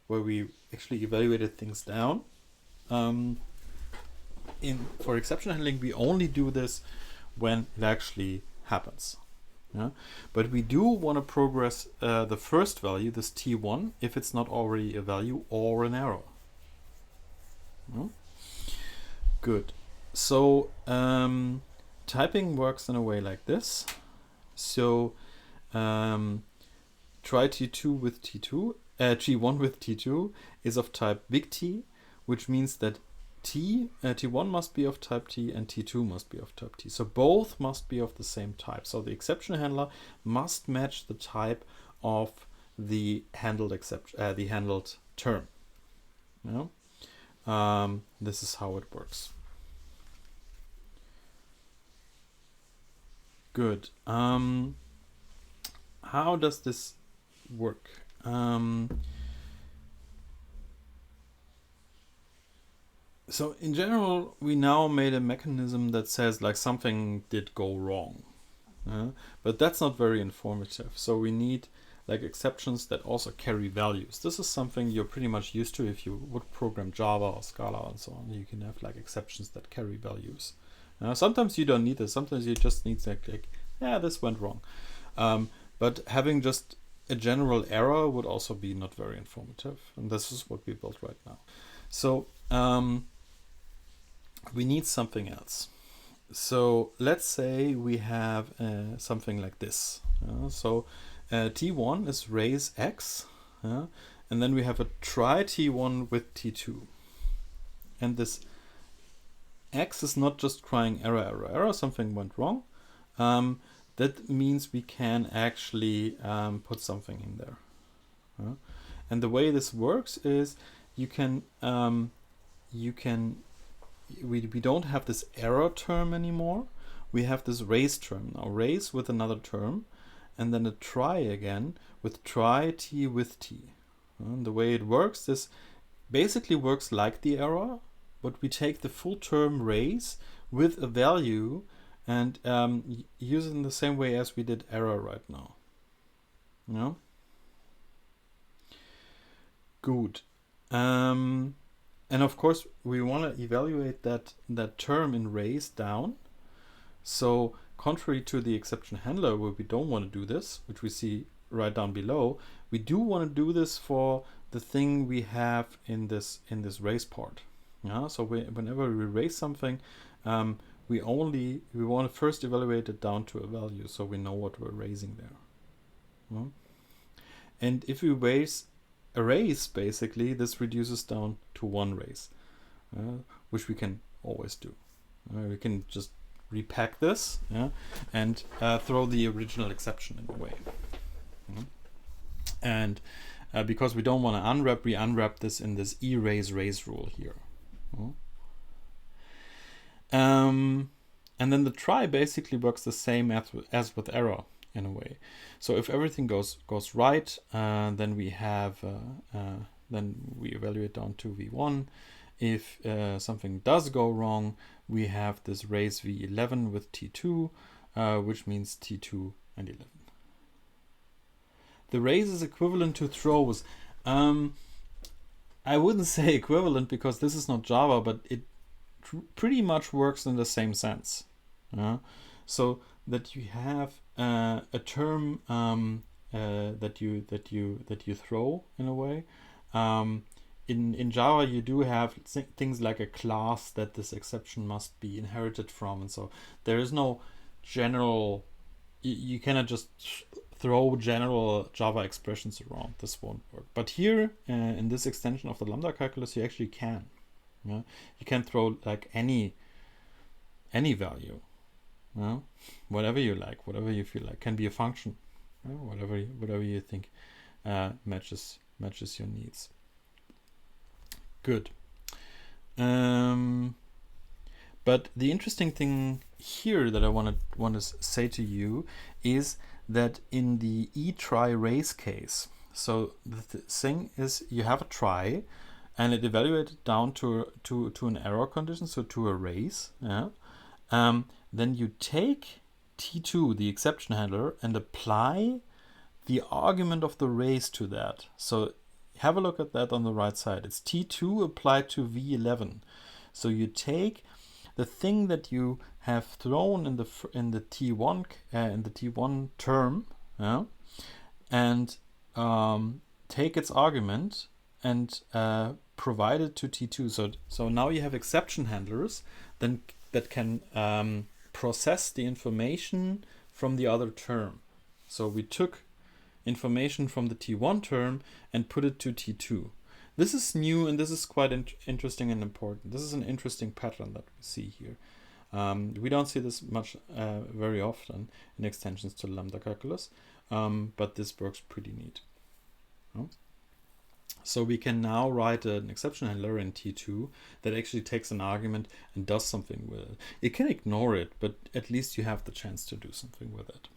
where we actually evaluated things down. For exception handling, we only do this when it actually happens. Yeah? But we do want to progress the first value, this T1, if it's not already a value or an error. Good. So typing works in a way like this. So try T2 with T2, T1 with T2 is of type big T, which means that T1 must be of type T and T2 must be of type T. So both must be of the same type. So the exception handler must match the type of the handled term. This is how it works. Good. How does this work? So in general, we now made a mechanism that says like something did go wrong, but that's not very informative. So we need like exceptions that also carry values. This is something you're pretty much used to if you would program Java or Scala and so on. You can have like exceptions that carry values. Sometimes you don't need this. Sometimes you just need like yeah, this went wrong. But having just a general error would also be not very informative. And this is what we built right now. So we need something else. So let's say we have something like this. So T1 is raise X. And then we have a try T1 with T2. And this X is not just crying error, something went wrong. That means we can actually put something in there. And the way this works is we don't have this error term anymore. We have this raise term now, raise with another term, and then a try again with try T with T. And the way it works, this basically works like the error, but we take the full term raise with a value and use it in the same way as we did error right now. Good. And of course, we want to evaluate that term in raise down. So contrary to the exception handler, where we don't want to do this, which we see right down below, we do want to do this for the thing we have in this raise part. So whenever we raise something, we want to first evaluate it down to a value, so we know what we're raising there. And if we raise a raise, basically, this reduces down to one raise, which we can always do. We can just repack this, and throw the original exception in a way. And because we don't want to unwrap, we unwrap this in this erase raise rule here. And then the try basically works the same as with error in a way. So if everything goes right, then we have then we evaluate down to v1. If something does go wrong, we have this raise v11 with t2, which means t2 and 11. The raise is equivalent to throws. I wouldn't say equivalent because this is not Java, but it pretty much works in the same sense. So that you have a term that you throw in a way. In Java, you do have things like a class that this exception must be inherited from, and so there is no general. You cannot just throw general Java expressions around. This won't work. But here, in this extension of the lambda calculus, you actually can. You can throw like any value, whatever you like, whatever you feel like. Can be a function, whatever you think matches your needs. Good. But the interesting thing here that I want to say to you is that in the try raise case, so the thing is you have a try and it evaluated down to an error condition, so to a raise. Then you take T2, the exception handler, and apply the argument of the raise to that. So have a look at that on the right side. It's T2 applied to V11. So you take the thing that you have thrown in the T1 term, and take its argument and provide it to T2. So now you have exception handlers then that can process the information from the other term. So we took information from the T1 term and put it to T2. This is new and this is quite interesting and important. This is an interesting pattern that we see here. We don't see this much very often in extensions to lambda calculus, but this works pretty neat. So we can now write an exception handler in T2 that actually takes an argument and does something with it. It can ignore it, but at least you have the chance to do something with it.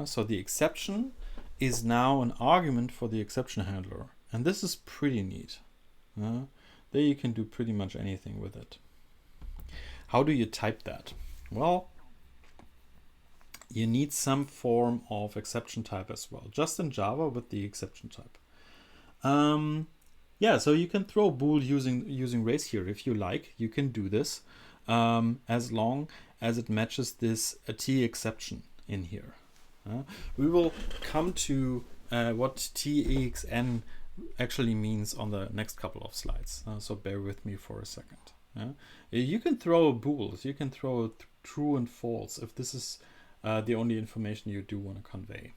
So the exception is now an argument for the exception handler. And this is pretty neat. There you can do pretty much anything with it. How do you type that? Well, you need some form of exception type as well, just in Java with the exception type. So you can throw bool using raise here if you like. You can do this as long as it matches this t exception in here. We will come to what TEXN actually means on the next couple of slides. So bear with me for a second. You can throw bools. You can throw true and false if this is the only information you do want to convey.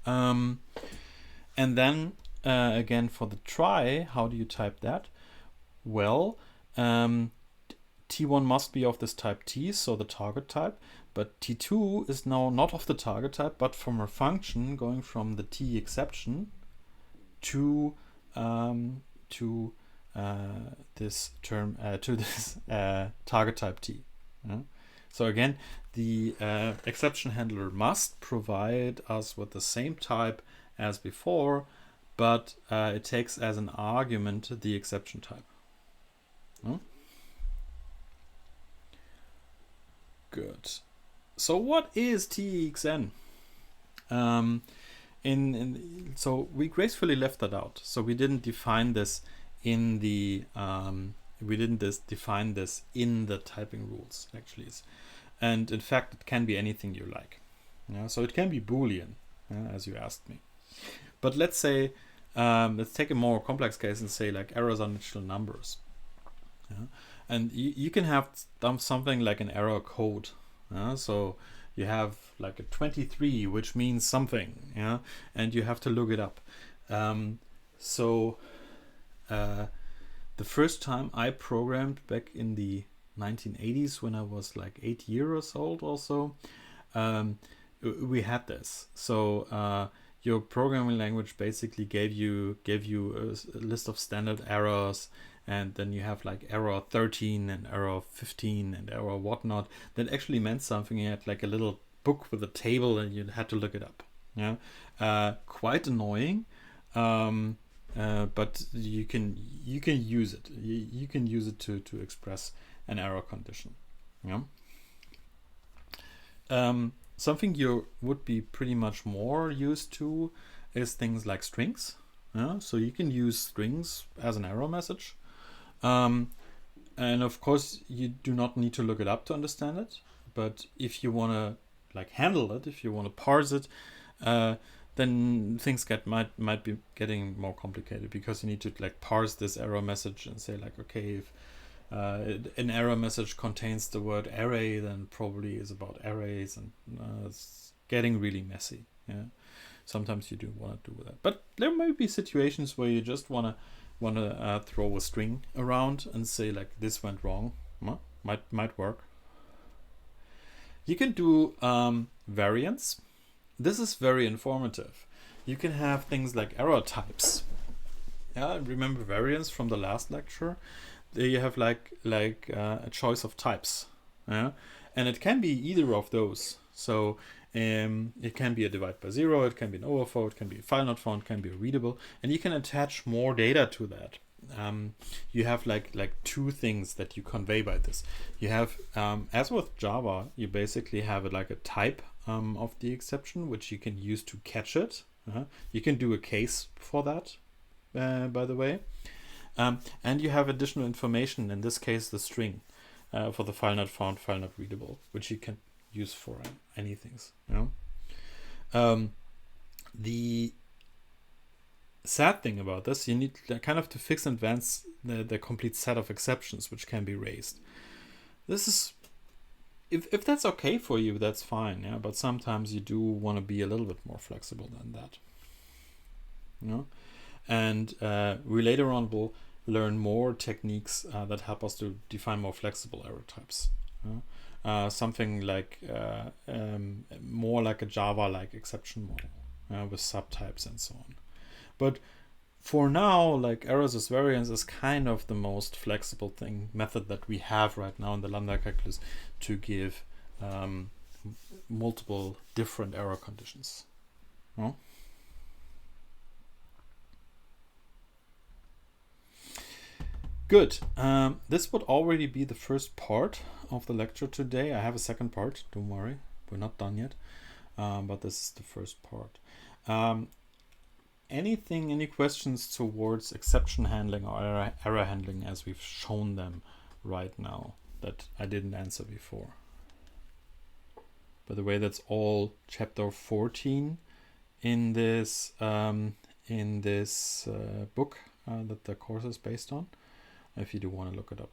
And then again for the try, how do you type that? Well, T1 must be of this type T, so the target type. But T2 is now not of the target type, but from a function going from the T exception to this term to this target type T. So again, the exception handler must provide us with the same type as before, but it takes as an argument the exception type. Good. So what is TEXN? So we gracefully left that out. So we didn't define this in the define this in the typing rules actually. And in fact, it can be anything you like. So it can be Boolean, as you asked me. But let's say let's take a more complex case and say like errors are natural numbers. And you can have something like an error code. So you have like a 23, which means something, and you have to look it up. the first time I programmed back in the 1980s when I was like 8 years old or so, we had this. So your programming language basically gave you a list of standard errors, and then you have like error 13 and error 15 and error whatnot. That actually meant something. You had like a little book with a table and you had to look it up. Yeah, quite annoying, but you can use it. You can use it to express an error condition. Yeah. Something you would be pretty much more used to is things like strings. Yeah? So you can use strings as an error message. And of course, you do not need to look it up to understand it. But if you want to like handle it, if you want to parse it, then things might be getting more complicated, because you need to like parse this error message and say like, okay, if an error message contains the word array, then probably is about arrays, and it's getting really messy. Yeah, sometimes you do want to do that, but there may be situations where you just want to throw a string around and say like, this went wrong. Might work. You can do variants. This is very informative. You can have things like error types. Yeah, remember variants from the last lecture? There you have like a choice of types. Yeah, and it can be either of those. So it can be a divide by zero, it can be an overflow, it can be a file not found, it can be a readable, and you can attach more data to that. You have like two things that you convey by this. You have, as with Java, you basically have like a type of the exception, which you can use to catch it. You can do a case for that, by the way. And you have additional information, in this case the string, for the file not found, file not readable, which you can use for anything. The sad thing about this, you need kind of to fix and advance the complete set of exceptions which can be raised. This is, if that's okay for you, that's fine. Yeah, but sometimes you do want to be a little bit more flexible than that. And we later on will learn more techniques that help us to define more flexible error types. Something like more like a Java-like exception model with subtypes and so on. But for now, like errors as variance is kind of the most flexible method that we have right now in the Lambda calculus to give multiple different error conditions. Good. This would already be the first part of the lecture today. I have a second part, don't worry, we're not done yet, but this is the first part. Any questions towards exception handling or error handling as we've shown them right now that I didn't answer before? By the way, that's all chapter 14 in this book that the course is based on. If you do want to look it up,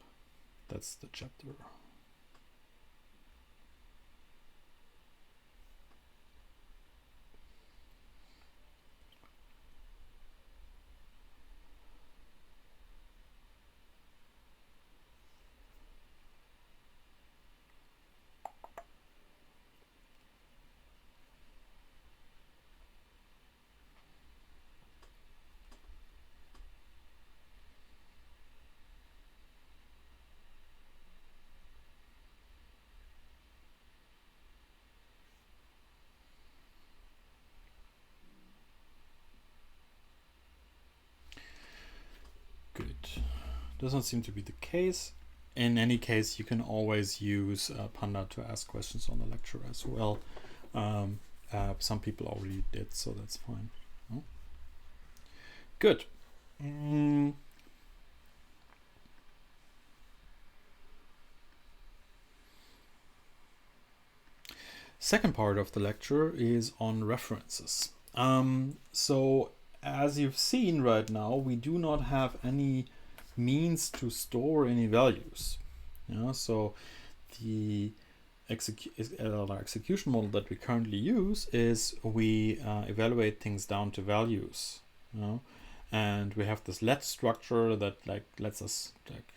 that's the chapter. Doesn't seem to be the case. In any case, you can always use Panda to ask questions on the lecture as well. Some people already did, so that's fine. Oh. Good. Second part of the lecture is on references. So as you've seen right now, we do not have any means to store any values. So the execution model that we currently use is we evaluate things down to values. and we have this let structure that like lets us like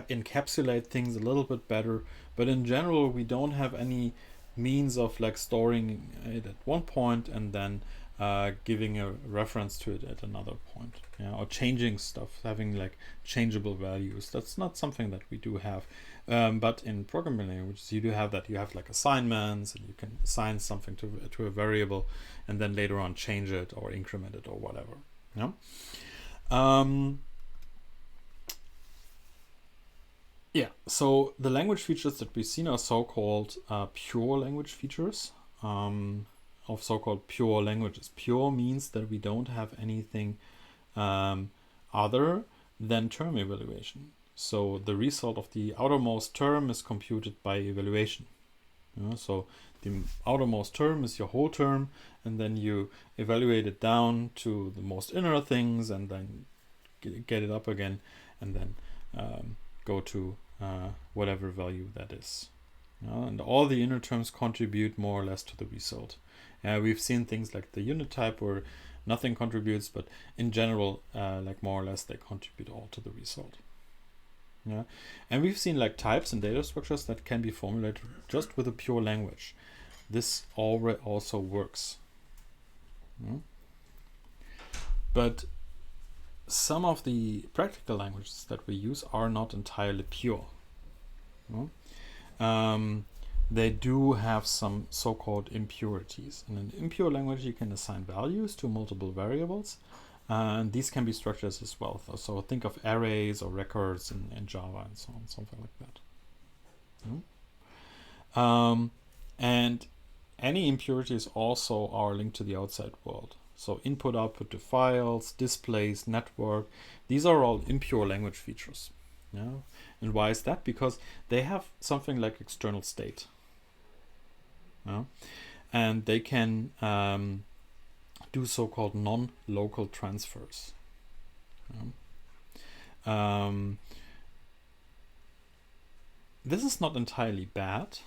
encapsulate things a little bit better, but in general we don't have any means of like storing it at one point and then giving a reference to it at another point, yeah, or changing stuff, having like changeable values. That's not something that we do have, but in programming languages you do have that. You have like assignments, and you can assign something to a variable and then later on change it or increment it or whatever, yeah. Yeah, so the language features that we've seen are so-called pure language features of so-called pure languages. Pure means that we don't have anything other than term evaluation. So the result of the outermost term is computed by evaluation. So the outermost term is your whole term, and then you evaluate it down to the most inner things, and then get it up again, and then go to whatever value that is. And all the inner terms contribute more or less to the result. We've seen things like the unit type where nothing contributes, but in general, like more or less they contribute all to the result. Yeah, and we've seen like types and data structures that can be formulated just with a pure language. This already also works. Yeah. But some of the practical languages that we use are not entirely pure. They do have some so-called impurities. In an impure language, you can assign values to multiple variables, and these can be structures as well. So think of arrays or records in Java and so on, something like that. And any impurities also are linked to the outside world. So input, output to files, displays, network, these are all impure language features. Yeah. And why is that? Because they have something like external state. Yeah. And they can do so-called non-local transfers. Yeah. This is not entirely bad,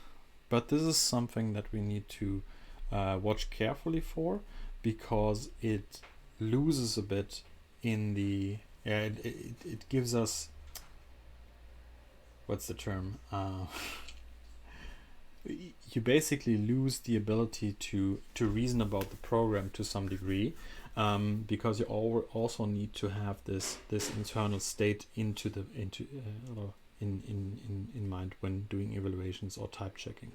but this is something that we need to watch carefully for, because it loses a bit in the it gives us, what's the term, you basically lose the ability to reason about the program to some degree, because you also need to have this internal state in mind when doing evaluations or type checking.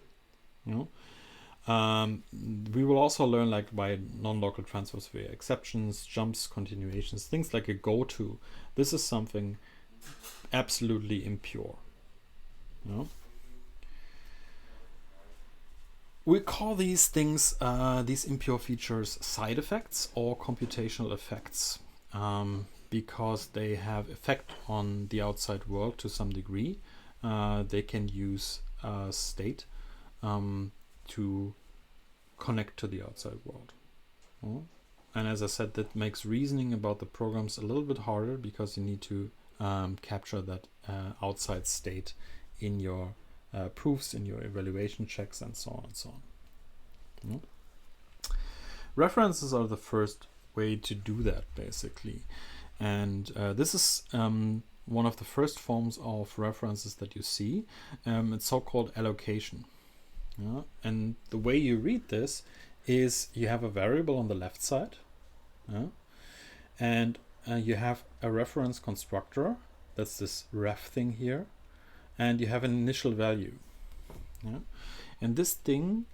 We will also learn like by non-local transfers via exceptions, jumps, continuations, things like a goto. This is something absolutely impure. We call these things, these impure features, side effects or computational effects, because they have effect on the outside world to some degree. They can use state to connect to the outside world. And as I said, that makes reasoning about the programs a little bit harder, because you need to capture that outside state in your proofs, in your evaluation checks, and so on and so on. References are the first way to do that, basically. And this is one of the first forms of references that you see. It's so-called allocation. And the way you read this is you have a variable on the left side, and you have a reference constructor, that's this ref thing here, and you have an initial value. And this thing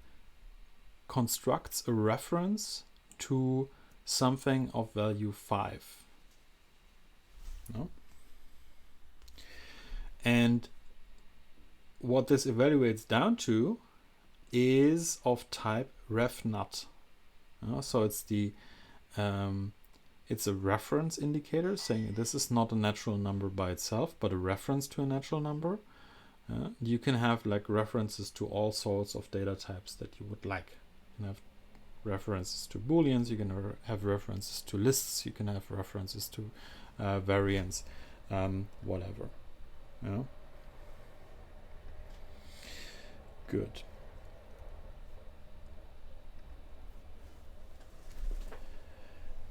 constructs a reference to something of value 5. And what this evaluates down to is of type refnut. So it's it's a reference indicator saying this is not a natural number by itself, but a reference to a natural number. You can have like references to all sorts of data types that you would like. You can have references to booleans, you can have references to lists, you can have references to variants, whatever. Good.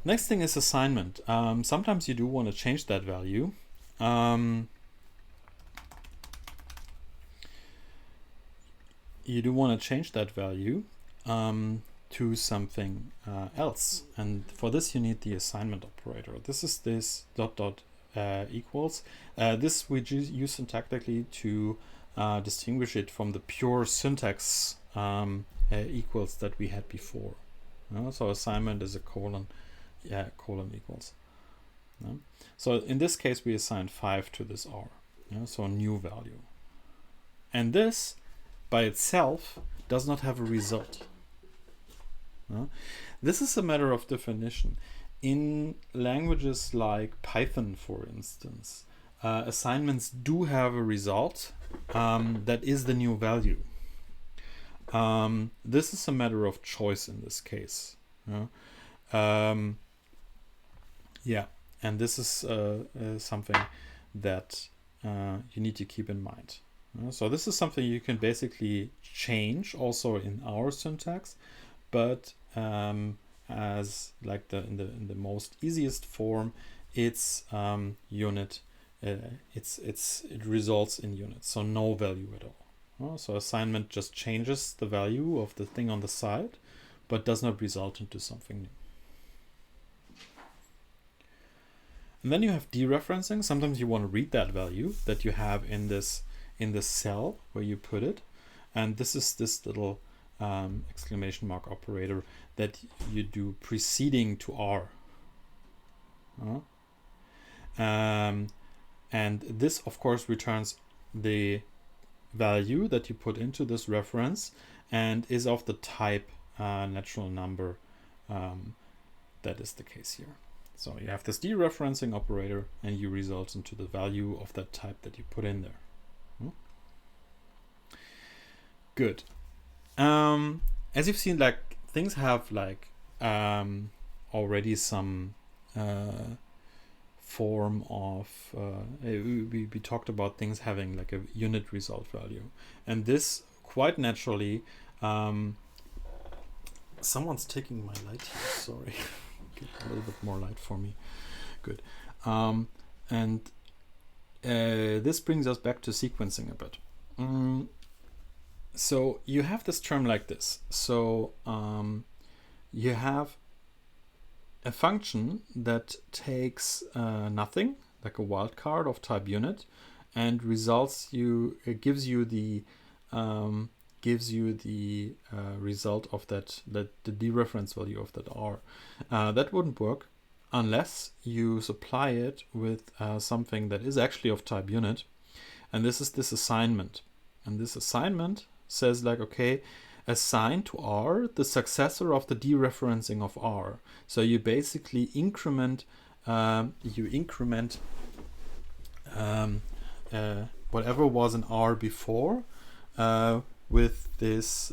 Next thing is assignment. Sometimes you do want to change that value. You do want to change that value to something else, and for this you need the assignment operator. This is this dot dot equals. This we use syntactically to distinguish it from the pure syntax equals that we had before. So assignment is a colon, colon equals. So in this case we assign 5 to this r, so a new value. And this by itself does not have a result. This is a matter of definition. In languages like Python, for instance, assignments do have a result that is the new value. This is a matter of choice in this case. And this is something that you need to keep in mind. So this is something you can basically change also in our syntax, but as like in the most easiest form, it's unit. It results in units, so no value at all. So assignment just changes the value of the thing on the side, but does not result into something new. And then you have dereferencing. Sometimes you want to read that value that you have in this cell where you put it, and this is this little exclamation mark operator that you do preceding to r. And this of course returns the value that you put into this reference and is of the type natural number. That is the case here. So you have this dereferencing operator and you result into the value of that type that you put in there. Good. As you've seen, like things have like already some form of we talked about things having like a unit result value, and this quite naturally someone's taking my light here, sorry. Get a little bit more light for me. Good. And this brings us back to sequencing a bit. So you have this term like this. So you have a function that takes nothing, like a wildcard of type unit, and it gives you the result of that the dereference value of that r. That wouldn't work unless you supply it with something that is actually of type unit, and this is this assignment. And this assignment says like, okay, assign to r the successor of the dereferencing of r. So you basically increment whatever was an r before with this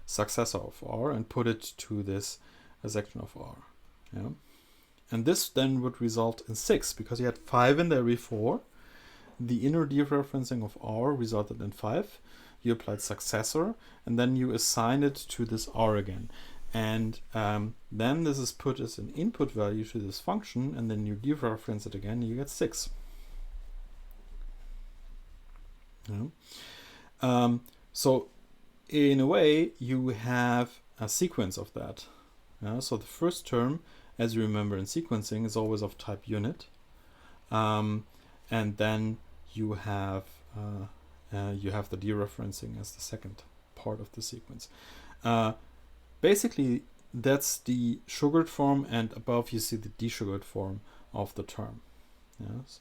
successor of r and put it to this section of r. And this then would result in 6 because you had 5 in there before. The inner dereferencing of r resulted in 5. You applied successor, and then you assign it to this r again. And then this is put as an input value to this function, and then you dereference it again, and you get 6. So in a way, you have a sequence of that. So the first term, as you remember in sequencing, is always of type unit. And then you have the dereferencing as the second part of the sequence. Basically, that's the sugared form, and above you see the desugared form of the term. Yes.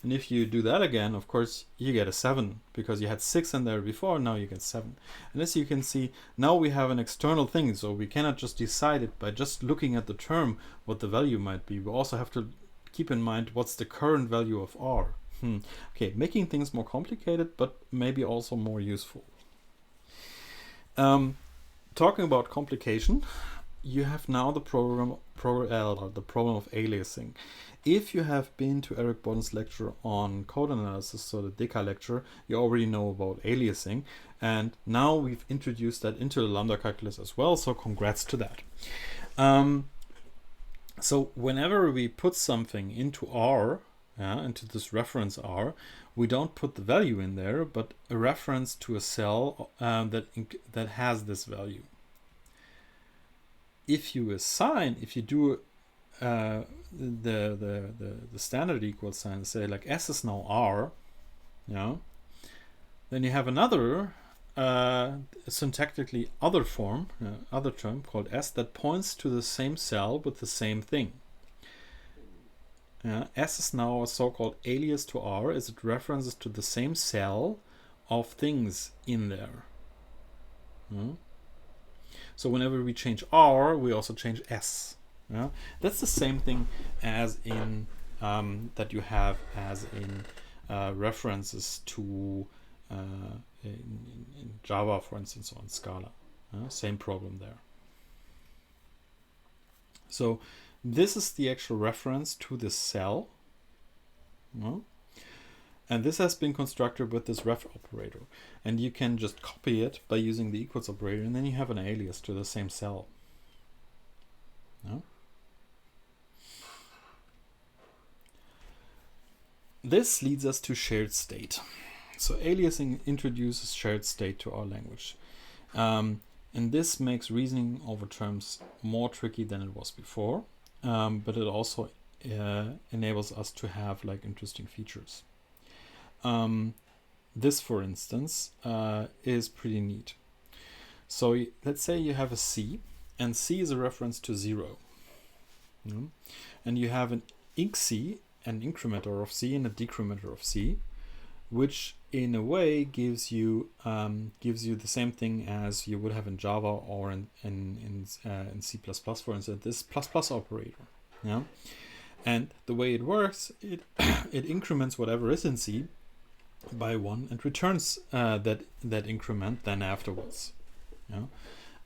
And if you do that again, of course, you get a 7 because you had 6 in there before, now you get 7. And as you can see, now we have an external thing, so we cannot just decide it by just looking at the term what the value might be. We also have to keep in mind what's the current value of r. Okay, making things more complicated, but maybe also more useful. Talking about complication, you have now the problem of aliasing. If you have been to Eric Bodden's lecture on code analysis, so the Deka lecture, you already know about aliasing. And now we've introduced that into the lambda calculus as well, so congrats to that. So whenever we put something into R, into this reference R, we don't put the value in there, but a reference to a cell that has this value. If you do the standard equal sign, say like S is now R, then you have another syntactically other term called S that points to the same cell with the same thing. S is now a so-called alias to R, as it references to the same cell of things in there. So whenever we change R, we also change S. That's the same thing as in that you have as in references to in Java, for instance, or in Scala. Same problem there. So this is the actual reference to this cell. And this has been constructed with this ref operator. And you can just copy it by using the equals operator, and then you have an alias to the same cell. This leads us to shared state. So aliasing introduces shared state to our language. And this makes reasoning over terms more tricky than it was before. But it also enables us to have like interesting features. This, for instance, is pretty neat. So let's say you have a C, and C is a reference to 0. And you have an inc, an incrementer of C, and a decrementer of C, which in a way gives you the same thing as you would have in Java or in C++, for instance, this plus operator. And the way it works, it increments whatever is in C by 1 and returns that increment then afterwards.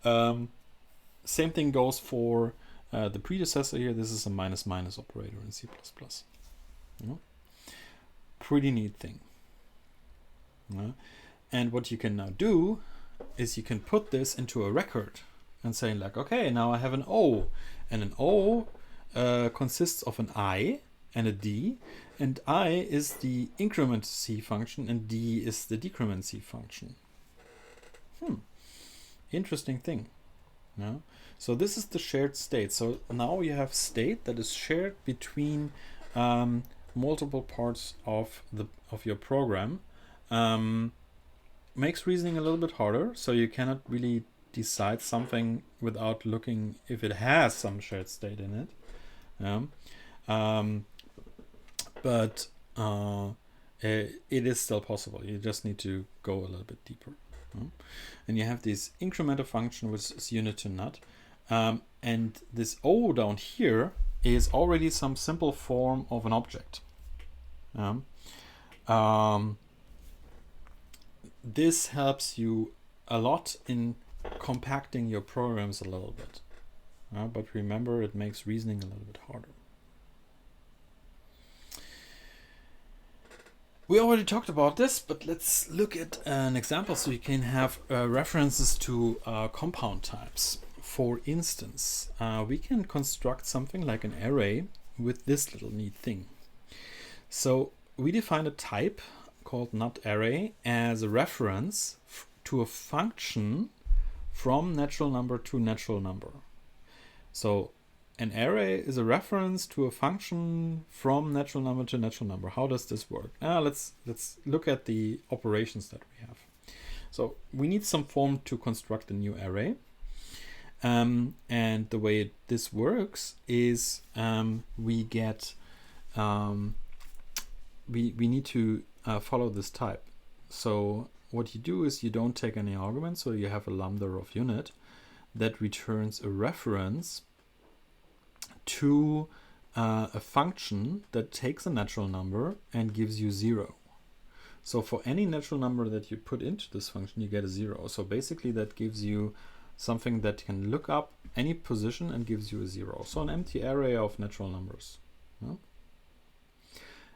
Same thing goes for the predecessor here. This is a minus operator in C++. Pretty neat thing. And what you can now do is you can put this into a record and say like, okay, now I have an O, and an O consists of an I and a D, and I is the increment C function and D is the decrement C function. Interesting thing. So this is the shared state. So now you have state that is shared between multiple parts of your program. Makes reasoning a little bit harder, so you cannot really decide something without looking if it has some shared state in it. But it is still possible. You just need to go a little bit deeper. And you have this incrementer function, which is unit to nut. And this O down here is already some simple form of an object. This helps you a lot in compacting your programs a little bit. But remember, it makes reasoning a little bit harder. We already talked about this, but let's look at an example so you can have references to compound types. For instance, we can construct something like an array with this little neat thing. So we define a type called NutArray as a reference to a function from natural number to natural number. So an array is a reference to a function from natural number to natural number. How does this work? Let's look at the operations that we have. So we need some form to construct a new array. And the way this works is we need to follow this type. So what you do is you don't take any arguments, so you have a lambda of unit that returns a reference to a function that takes a natural number and gives you 0. So for any natural number that you put into this function, you get a 0. So basically that gives you something that can look up any position and gives you a 0. So an empty array of natural numbers.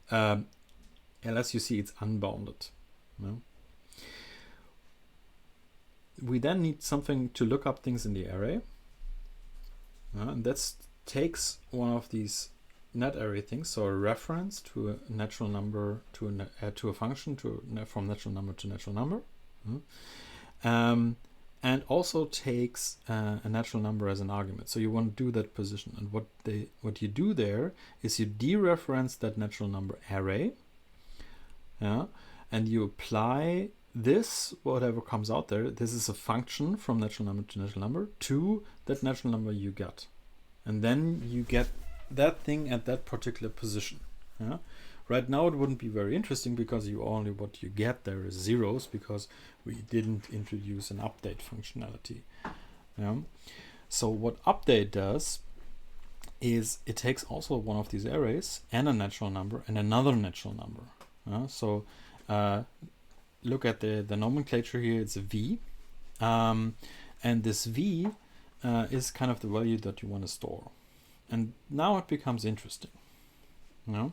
Unless you see it's unbounded. we then need something to look up things in the array. And that takes one of these net array things, so a reference to a natural number to a function from natural number to natural number, and also takes a natural number as an argument. So you want to do that position, and what you do there is you dereference that natural number array, and you apply this, whatever comes out there. This is a function from natural number to natural number to that natural number you got, and then you get that thing at that particular position. Right now it wouldn't be very interesting because what you get there is zeros, because we didn't introduce an update functionality. So what update does is it takes also one of these arrays and a natural number and another natural number. So look at the nomenclature here. It's a v, and this v is kind of the value that you want to store. And now it becomes interesting. Now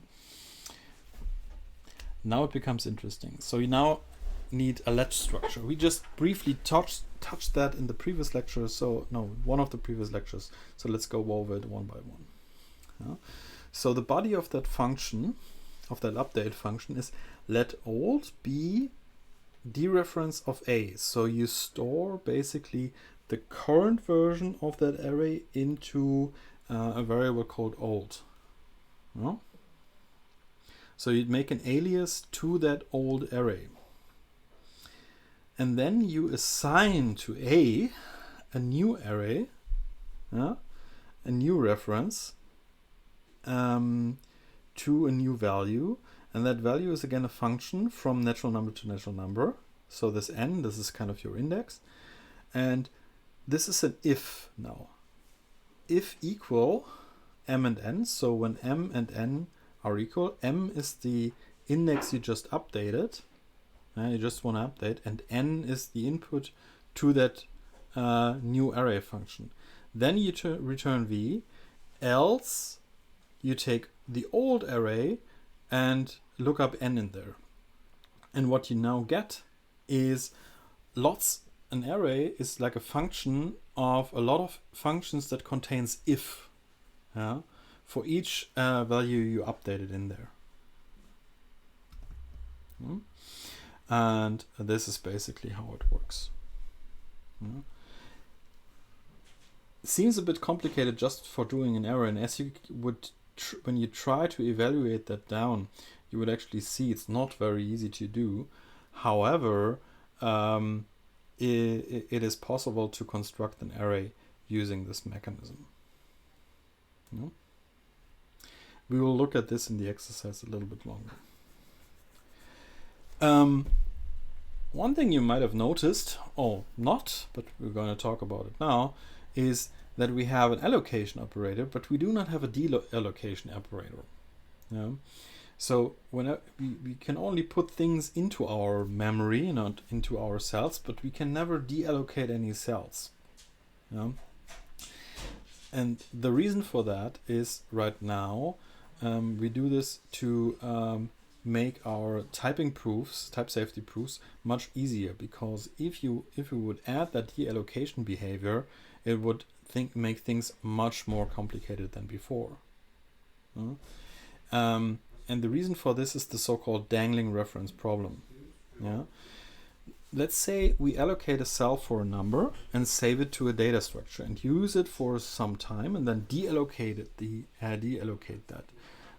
it becomes interesting. So you now need a let structure. We just briefly touched that in the previous lecture. One of the previous lectures. So let's go over it one by one. So the body of that function, of that update function, is let old be dereference of a. So you store basically the current version of that array into a variable called old. So you'd make an alias to that old array. And then you assign to a new array, a new reference to a new value. And that value is again a function from natural number to natural number. So this n, this is kind of your index. And this is an if now. If equal m and n. So when m and n are equal, m is the index you just updated. You just want to update, and n is the input to that new array function. Then you return v, else you take the old array and look up n in there. And what you now get is an array is like a function of a lot of functions that contains if, for each value you updated in there. And this is basically how it works. It seems a bit complicated just for doing an array, and as you would when you try to evaluate that down, you would actually see it's not very easy to do. However, it is possible to construct an array using this mechanism. We will look at this in the exercise a little bit longer. One thing you might have noticed, or not, but we're going to talk about it now, is that we have an allocation operator, but we do not have a deallocation operator. So when we can only put things into our memory, not into our cells, but we can never deallocate any cells. And the reason for that is right now we do this to make our typing proofs, type safety proofs, much easier, because if we would add that deallocation behavior, it would make things much more complicated than before. And the reason for this is the so-called dangling reference problem. Let's say we allocate a cell for a number and save it to a data structure and use it for some time, and then deallocate that.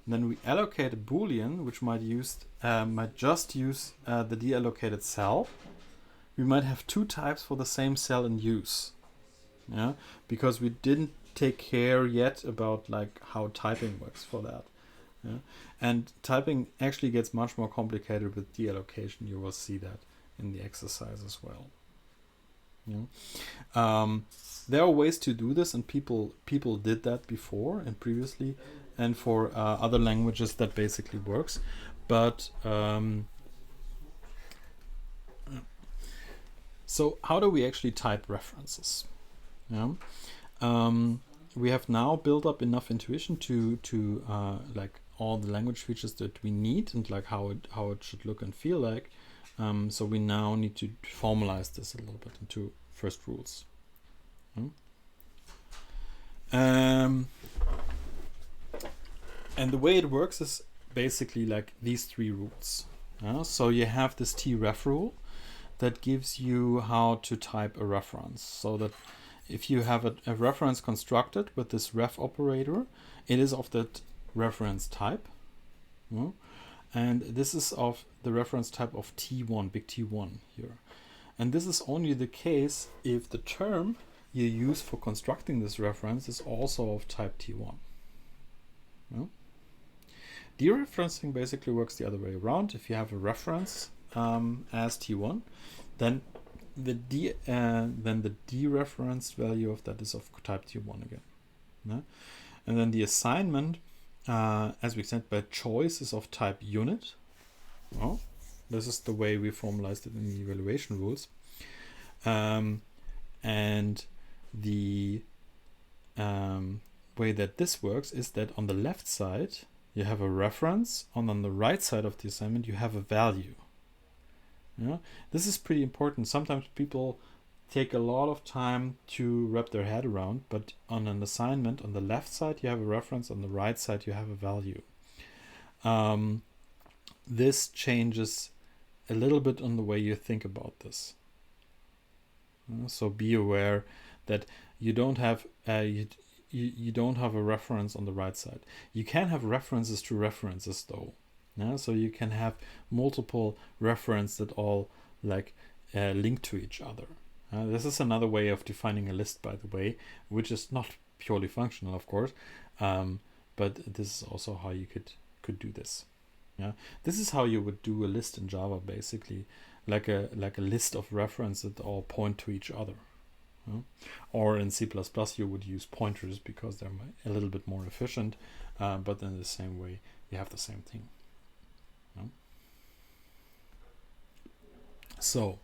And then we allocate a Boolean, which might just use the deallocated cell. We might have two types for the same cell in use, because we didn't take care yet about how typing works for that. And typing actually gets much more complicated with deallocation. You will see that in the exercise as well. There are ways to do this, and people did that before and previously, and for other languages that basically works. But so how do we actually type references? We have now built up enough intuition to all the language features that we need and like how it should look and feel like. So we now need to formalize this a little bit into first rules. And the way it works is basically like these three rules. So you have this tref rule that gives you how to type a reference, so that if you have a reference constructed with this ref operator, it is of that reference type. And this is of the reference type of T1, big T1 here. And this is only the case if the term you use for constructing this reference is also of type T1. Dereferencing basically works the other way around. If you have a reference as T1, then the dereferenced value of that is of type T1 again. And then the assignment, as we said, by choice is of type unit. This is the way we formalized it in the evaluation rules. And the way that this works is that on the left side you have a reference, and on the right side of the assignment you have a value. This is pretty important. Sometimes people take a lot of time to wrap their head around, but on an assignment, on the left side you have a reference, on the right side you have a value. This changes a little bit on the way you think about this. So be aware that you don't have you don't have a reference on the right side. You can have references to references though. So you can have multiple references that all like link to each other. This is another way of defining a list, by the way, which is not purely functional, of course, but this is also how you could do this. This is how you would do a list in Java, basically, like a list of references that all point to each other. Or in C++ you would use pointers because they're a little bit more efficient, but in the same way you have the same thing. So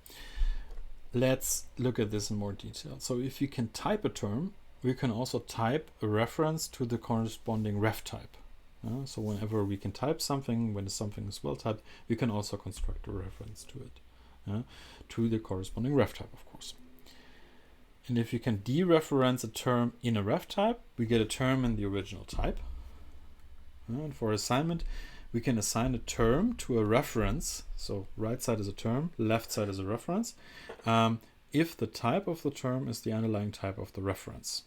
let's look at this in more detail. So if you can type a term, we can also type a reference to the corresponding ref type. So whenever we can type something, when something is well typed, we can also construct a reference to it, to the corresponding ref type, of course. And if you can dereference a term in a ref type, we get a term in the original type. And for assignment, we can assign a term to a reference. So right side is a term, left side is a reference, if the type of the term is the underlying type of the reference.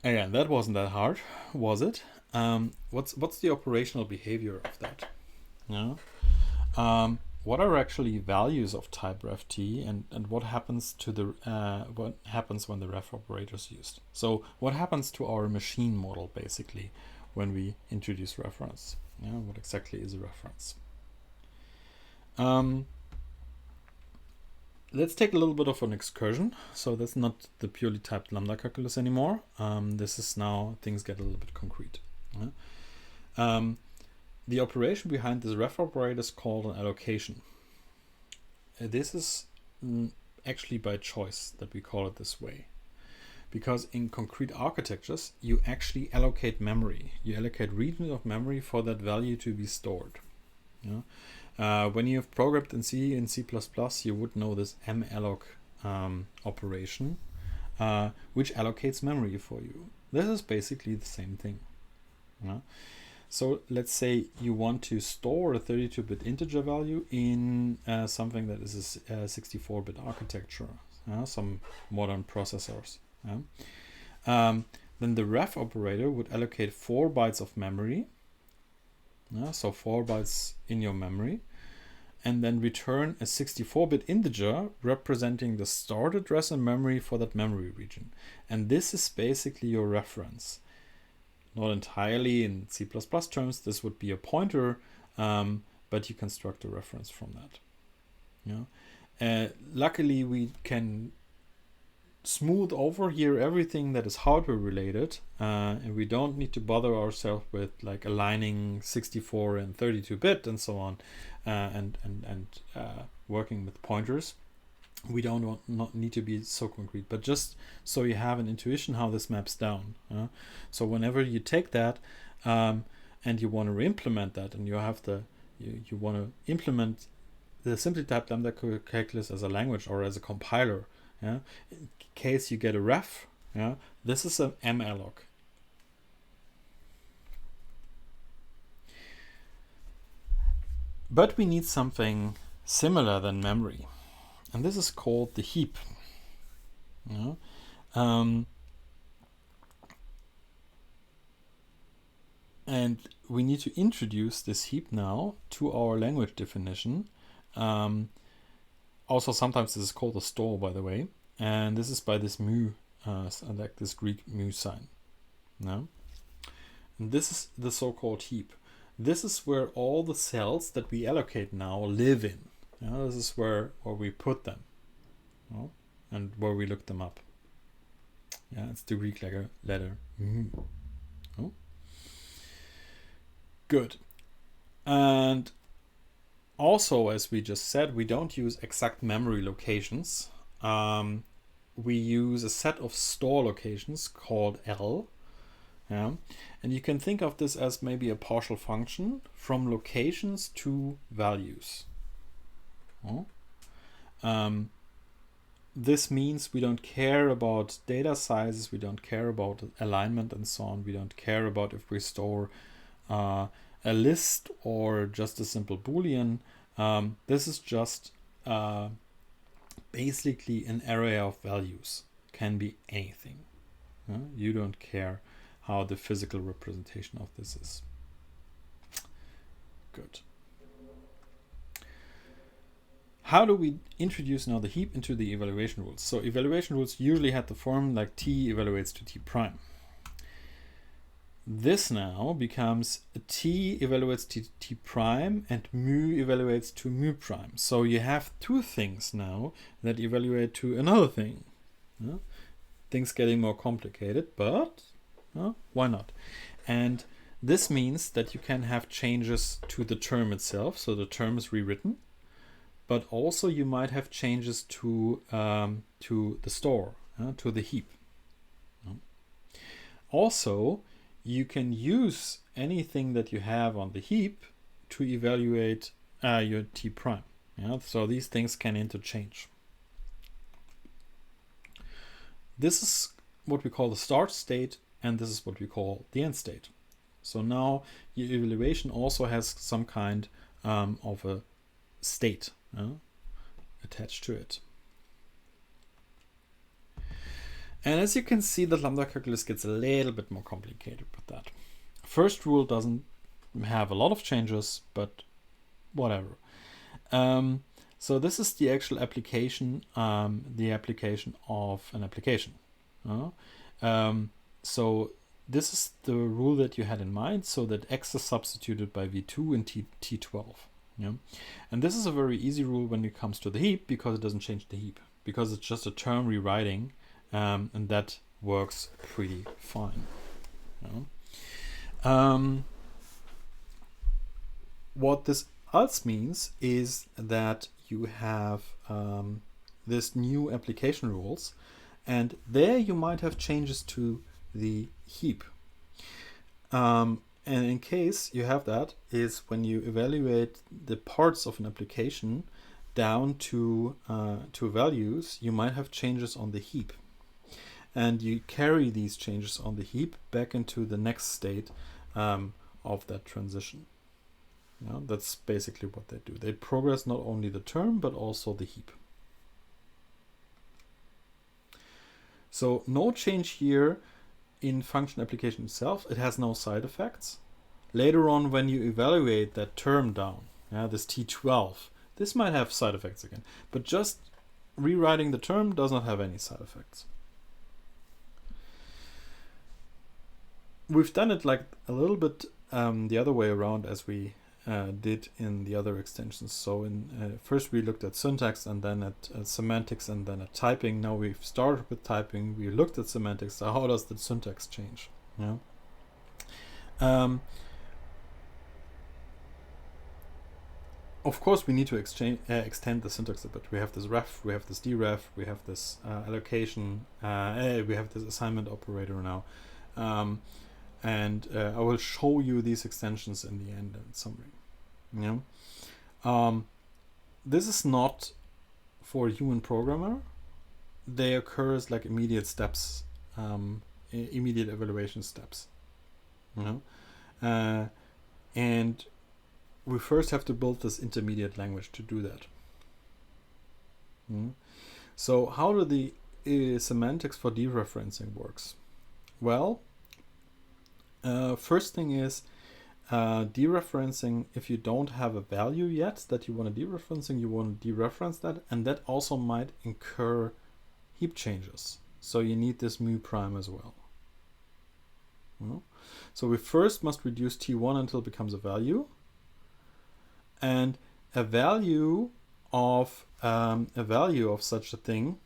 Again, that wasn't that hard, was it? What's the operational behavior of that? What are actually values of type ref t, and what happens to the what happens when the ref operator is used? So what happens to our machine model basically when we introduce reference? What exactly is a reference? Let's take a little bit of an excursion. So that's not the purely typed lambda calculus anymore. This is now things get a little bit concrete. The operation behind this ref operator is called an allocation. This is actually by choice that we call it this way, because in concrete architectures you actually allocate memory. You allocate regions of memory for that value to be stored. When you have programmed in C and C++, you would know this malloc operation, which allocates memory for you. This is basically the same thing. So let's say you want to store a 32-bit integer value in something that is a 64-bit architecture, some modern processors. Then the ref operator would allocate 4 bytes of memory, so 4 bytes in your memory, and then return a 64-bit integer representing the stored address and memory for that memory region. And this is basically your reference. Not entirely in C++ terms, this would be a pointer, but you construct a reference from that. Luckily, we can smooth over here everything that is hardware related, and we don't need to bother ourselves with like aligning 64 and 32-bit and so on, and working with pointers. We don't not need to be so concrete, but just so you have an intuition how this maps down. So whenever you take that and you want to re-implement that, and you have you want to implement the simply typed lambda calculus as a language or as a compiler, in case you get a ref, this is an malloc. But we need something similar than memory, and this is called the heap. And we need to introduce this heap now to our language definition. Also, sometimes this is called a store, by the way, and this is by this mu, like this Greek mu sign. And this is the so-called heap. This is where all the cells that we allocate now live in. This is where we put them, and where we look them up. It's the Greek letter mu. Good. And also, as we just said, we don't use exact memory locations. We use a set of store locations called L. And you can think of this as maybe a partial function from locations to values. This means we don't care about data sizes, we don't care about alignment and so on. We don't care about if we store a list or just a simple Boolean. This is just basically an array of values. Can be anything. You don't care how the physical representation of this is. Good. How do we introduce now the heap into the evaluation rules? So evaluation rules usually had the form like t evaluates to t prime. This now becomes t evaluates to t prime and mu evaluates to mu prime. So you have two things now that evaluate to another thing. Things getting more complicated, but why not? And this means that you can have changes to the term itself, so the term is rewritten, but also you might have changes to the store, to the heap. Also, you can use anything that you have on the heap to evaluate your t prime. So these things can interchange. This is what we call the start state, and this is what we call the end state. So now your evaluation also has some kind of a state attached to it. And as you can see, the lambda calculus gets a little bit more complicated with that. First rule doesn't have a lot of changes, but whatever. So this is the actual application, the application of an application. So this is the rule that you had in mind, so that x is substituted by v2 in t12. And this is a very easy rule when it comes to the heap, because it doesn't change the heap, because it's just a term rewriting, and that works pretty fine. What this else means is that you have this new application rules, and there you might have changes to the heap. And in case you have that, is when you evaluate the parts of an application down to values, you might have changes on the heap. And you carry these changes on the heap back into the next state of that transition. That's basically what they do. They progress not only the term, but also the heap. So no change here in function application itself. It has no side effects. Later on, when you evaluate that term down, this T12, this might have side effects again. But just rewriting the term does not have any side effects. We've done it like a little bit the other way around as we did in the other extensions. So in first we looked at syntax, and then at semantics, and then at typing. Now we've started with typing. We looked at semantics. So how does the syntax change? of course, we need to extend the syntax a bit. We have this ref, we have this deref, we have this allocation, we have this assignment operator now. And I will show you these extensions in the end in summary. Yeah. This is not for a human programmer. They occur as like immediate steps, immediate evaluation steps. And we first have to build this intermediate language to do that. So how do the semantics for dereferencing works? Well, first thing is dereferencing. If you don't have a value yet that you want to dereferencing, you want to dereference that, and that also might incur heap changes. So you need this mu prime as well. So we first must reduce t1 until it becomes a value, and a value of such a thing.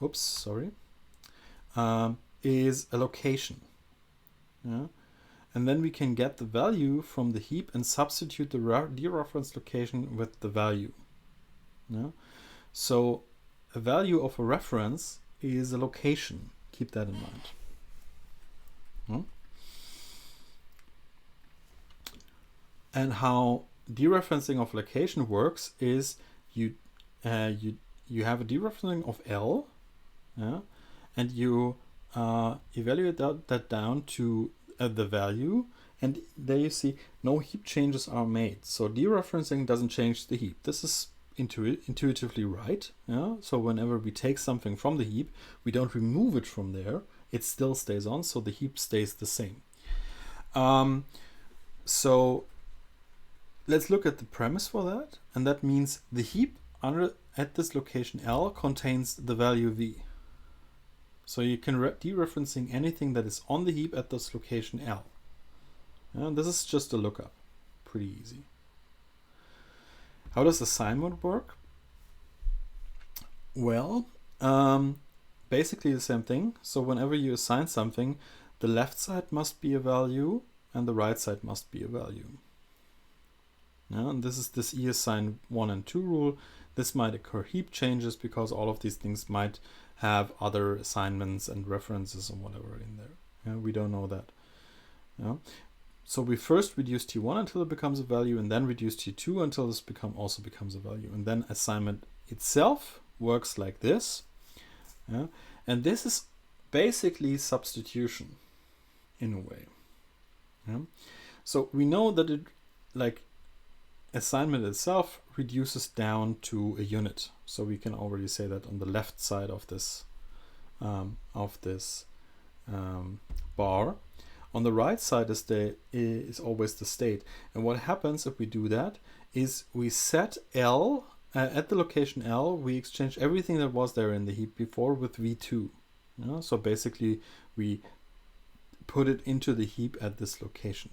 Oops, sorry. Is a location. Yeah? And then we can get the value from the heap and substitute the dereference location with the value. Yeah? So a value of a reference is a location. Keep that in mind. And how dereferencing of location works is you have a dereferencing of L, yeah, and you evaluate that down to the value, and there you see no heap changes are made. So dereferencing doesn't change the heap. This is intuitively right. Yeah? So whenever we take something from the heap, we don't remove it from there. It still stays on, so the heap stays the same. So let's look at the premise for that, and that means the heap at this location L contains the value v. So you can dereferencing anything that is on the heap at this location L. And this is just a lookup, pretty easy. How does assignment work? Well, basically the same thing. So whenever you assign something, the left side must be a value and the right side must be a value. Yeah, and this is this eassign 1 and 2 rule. This might occur heap changes because all of these things might have other assignments and references and whatever in there. Yeah, we don't know that. Yeah. So we first reduce t1 until it becomes a value, and then reduce t2 until this also becomes a value. And then assignment itself works like this. Yeah. And this is basically substitution in a way. Yeah. So we know that it, like, assignment itself reduces down to a unit. So we can already say that on the left side of this bar. On the right side is always the state. And what happens if we do that is we set L at the location L. We exchange everything that was there in the heap before with v2. You know? So basically we put it into the heap at this location.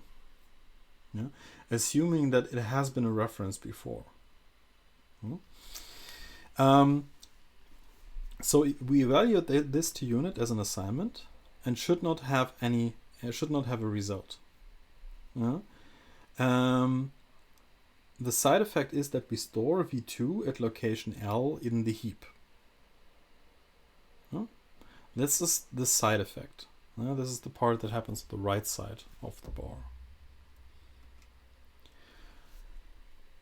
Yeah? Assuming that it has been a reference before. So we evaluate this to unit as an assignment and should not have a result. Yeah? The side effect is that we store v2 at location L in the heap. Yeah? This is the side effect. Yeah? This is the part that happens on the right side of the bar.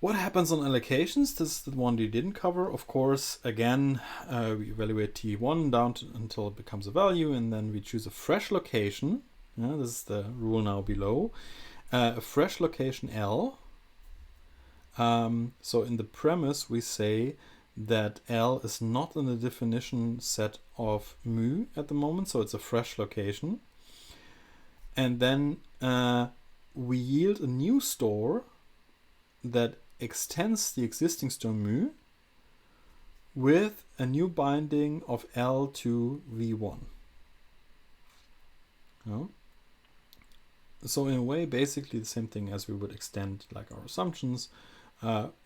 What happens on allocations? This is the one we didn't cover. Of course, again, we evaluate t1 down until it becomes a value, and then we choose a fresh location. Yeah, this is the rule now below. A fresh location L. So in the premise, we say that L is not in the definition set of mu at the moment, so it's a fresh location. And then we yield a new store that extends the existing store mu with a new binding of L to v1. Yeah. So in a way, basically the same thing as we would extend like our assumptions.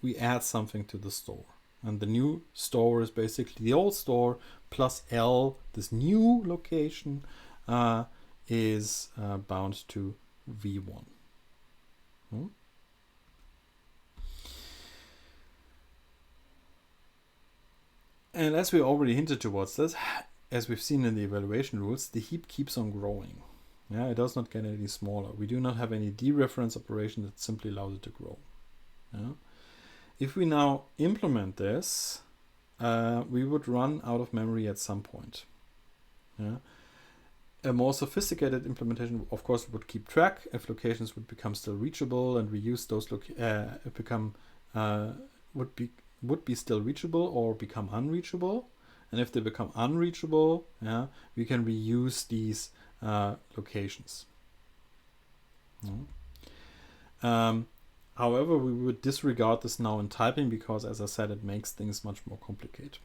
We add something to the store. And the new store is basically the old store plus L, this new location, is bound to v1. And as we already hinted towards this, as we've seen in the evaluation rules, the heap keeps on growing. Yeah, it does not get any smaller. We do not have any dereference operation that simply allows it to grow. Yeah. If we now implement this, we would run out of memory at some point. Yeah. A more sophisticated implementation, of course, would keep track if locations would become still reachable, and we use those would be still reachable or become unreachable. And if they become unreachable, yeah, we can reuse these locations. However, we would disregard this now in typing because, as I said, it makes things much more complicated.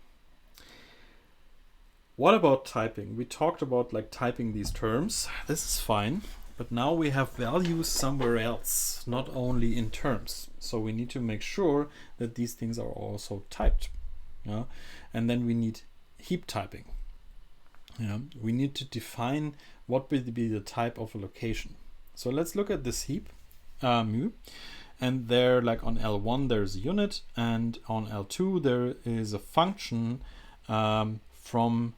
What about typing? We talked about like typing these terms. This is fine, but now we have values somewhere else, not only in terms. So we need to make sure that these things are also typed. Yeah? And then we need heap typing. Yeah? We need to define what will be the type of a location. So let's look at this heap mu. And there, like on L1, there's a unit, and on L2, there is a function from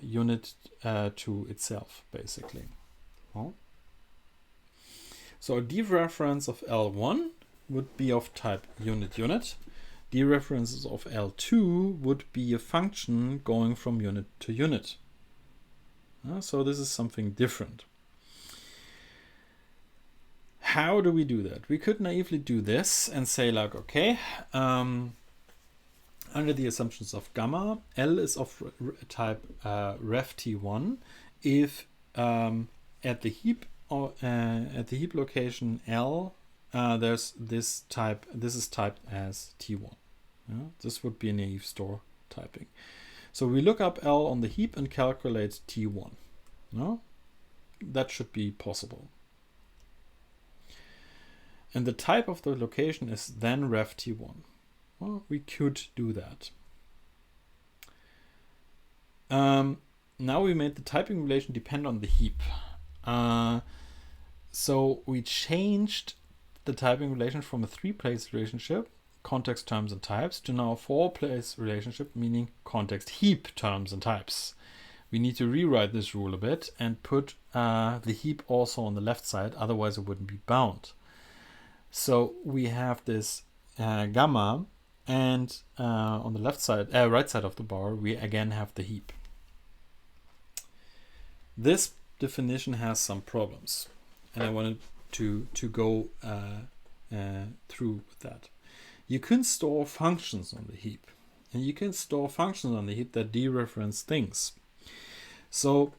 unit to itself, basically. Oh. So a dereference of L1 would be of type unit. Dereferences of L2 would be a function going from unit to unit. So this is something different. How do we do that? We could naively do this and say like, okay, under the assumptions of gamma, L is of type ref T1 if at the heap location L there's this type. This is typed as T1. Yeah? This would be a naive store typing. So we look up L on the heap and calculate T1. No, that should be possible. And the type of the location is then ref T1. Well, we could do that. Now we made the typing relation depend on the heap. So we changed the typing relation from a 3-place relationship, context, terms, and types, to now a 4-place relationship, meaning context, heap, terms, and types. We need to rewrite this rule a bit and put the heap also on the left side, otherwise it wouldn't be bound. So we have this gamma, and on the left side, right side of the bar, we again have the heap. This definition has some problems, and I wanted to go through with that. You can store functions on the heap, and you can store functions on the heap that dereference things. So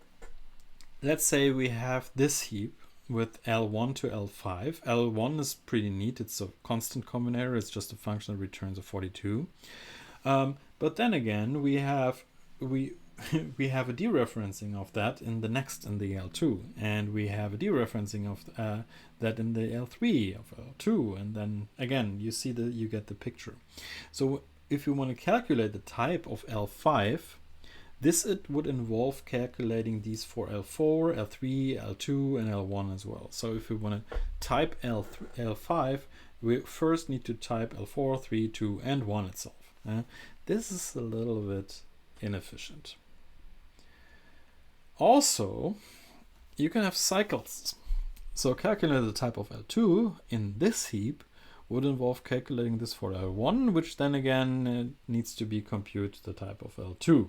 let's say we have this heap with L1 to L5. L1 is pretty neat. It's a constant combinator. It's just a function that returns a 42. But then again, we have we have a dereferencing of that in the next in the L2, and we have a dereferencing of that in the L3 of L2, and then again you see that you get the picture. So if you want to calculate the type of L5, it would involve calculating these for L4, L3, L2, and L1 as well. So if we want to type L5, we first need to type L4, 3, 2, and 1 itself. This is a little bit inefficient. Also, you can have cycles. So calculate the type of L2 in this heap would involve calculating this for L1, which then again needs to be compute the type of L2.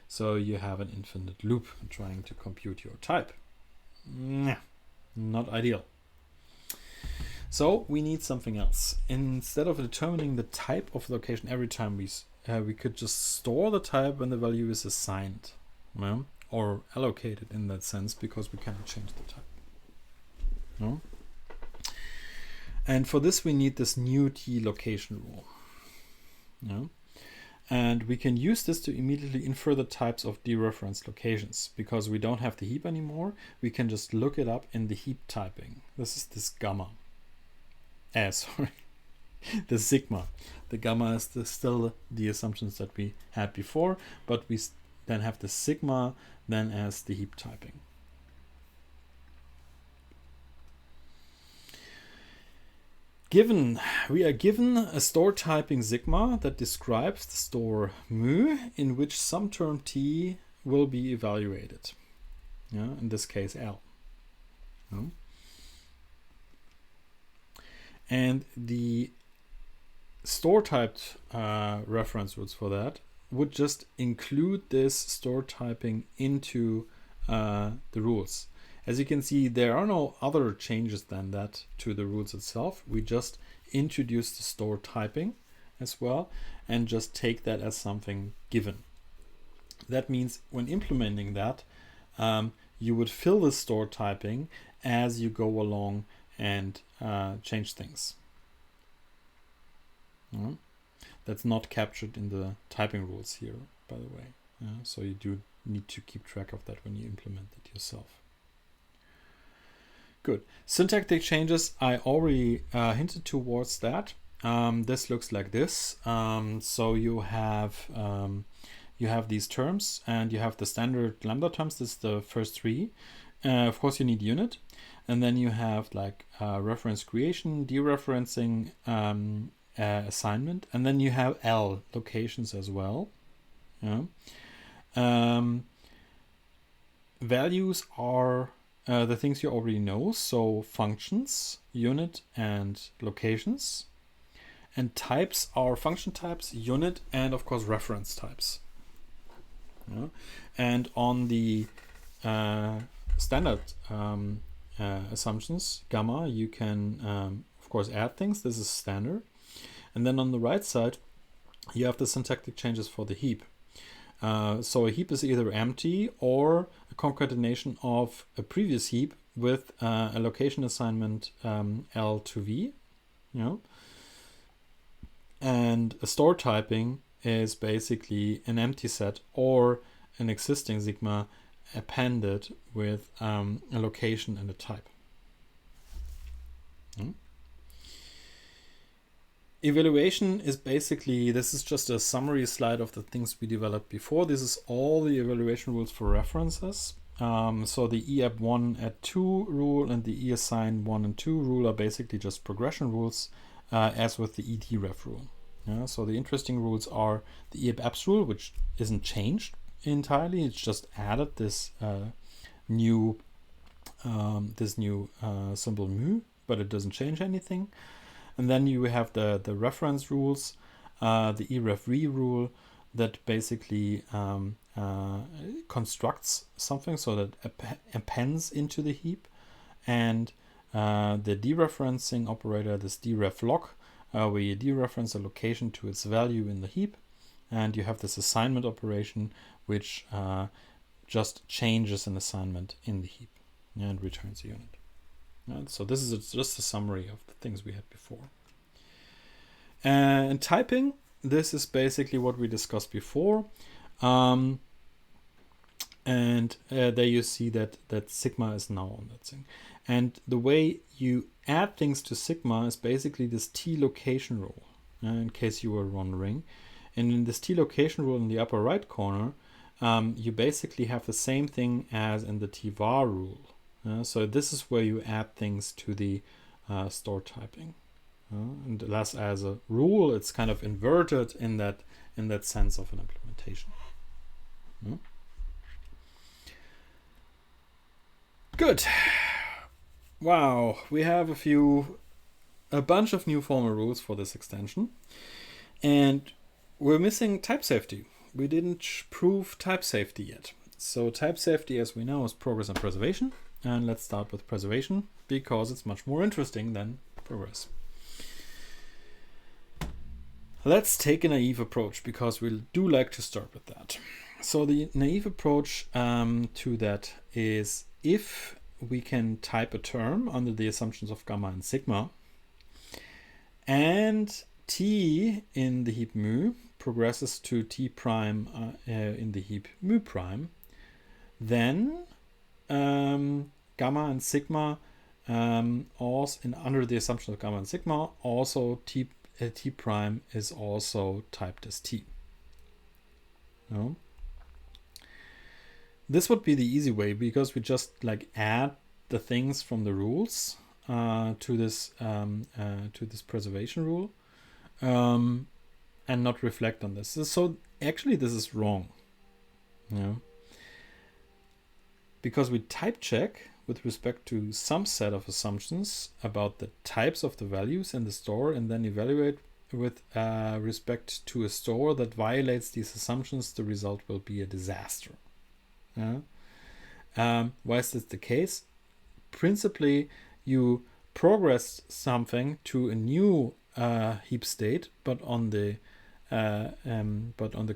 So you have an infinite loop trying to compute your type. Not ideal. So we need something else. Instead of determining the type of location every time we could just store the type when the value is assigned, or allocated in that sense, because we cannot change the type. No? And for this we need this new T location rule. No? And we can use this to immediately infer the types of dereferenced locations. Because we don't have the heap anymore, we can just look it up in the heap typing. This is this gamma. The sigma. The gamma is still the assumptions that we had before, but we then have the sigma then as the heap typing. we are given a store typing sigma that describes the store mu in which some term t will be evaluated. Yeah, in this case L. Yeah. And the store typed reference rules for that would just include this store typing into the rules. As you can see, there are no other changes than that to the rules itself. We just introduce the store typing as well and just take that as something given. That means when implementing that, you would fill the store typing as you go along and change things. That's not captured in the typing rules here, by the way. So you do need to keep track of that when you implement it yourself. Good. Syntactic changes, I already hinted towards that. This looks like this. So you have these terms and you have the standard lambda terms. This is the first three. Of course, you need unit. And then you have like reference creation, dereferencing, assignment. And then you have L, locations as well. Yeah. Values are the things you already know. So functions, unit, and locations. And types are function types, unit, and of course reference types. Yeah. And on the standard assumptions, gamma, you can of course add things. This is standard. And then on the right side, you have the syntactic changes for the heap. So a heap is either empty or a concatenation of a previous heap with a location assignment L to V. You know? And a store typing is basically an empty set or an existing sigma appended with a location and a type. Evaluation is basically, this is just a summary slide of the things we developed before. This is all the evaluation rules for references. So the EAP1 at 2 rule and the EAssign 1 and 2 rule are basically just progression rules, as with the EDREF rule. Yeah, so the interesting rules are the EAP-APS rule, which isn't changed entirely. It's just added this new symbol mu, but it doesn't change anything. And then you have the reference rules, the EREF-RE rule that basically constructs something so that appends into the heap, and the dereferencing operator, this dereflog, where you dereference a location to its value in the heap, and you have this assignment operation which just changes an assignment in the heap and returns a unit. So this is just a summary of the things we had before. And typing, this is basically what we discussed before. And there you see that sigma is now on that thing. And the way you add things to sigma is basically this T location rule, in case you were wondering. And in this T location rule in the upper right corner, you basically have the same thing as in the T var rule. So this is where you add things to the store typing. And less as a rule, it's kind of inverted in that sense of an implementation. Good. Wow, we have a bunch of new formal rules for this extension, and we're missing type safety. We didn't prove type safety yet. So type safety, as we know, is progress and preservation. And let's start with preservation because it's much more interesting than progress. Let's take a naive approach because we do like to start with that. So the naive approach to that is if we can type a term under the assumptions of gamma and sigma, and t in the heap mu progresses to t prime in the heap mu prime, then gamma and sigma also, under the assumption of gamma and sigma, also t prime is also typed as t. No? This would be the easy way because we just like add the things from the rules to this preservation rule, and not reflect on this. So actually, this is wrong. Because we type check with respect to some set of assumptions about the types of the values in the store, and then evaluate with respect to a store that violates these assumptions, the result will be a disaster. Why is this the case? Principally, you progress something to a new heap state, but on the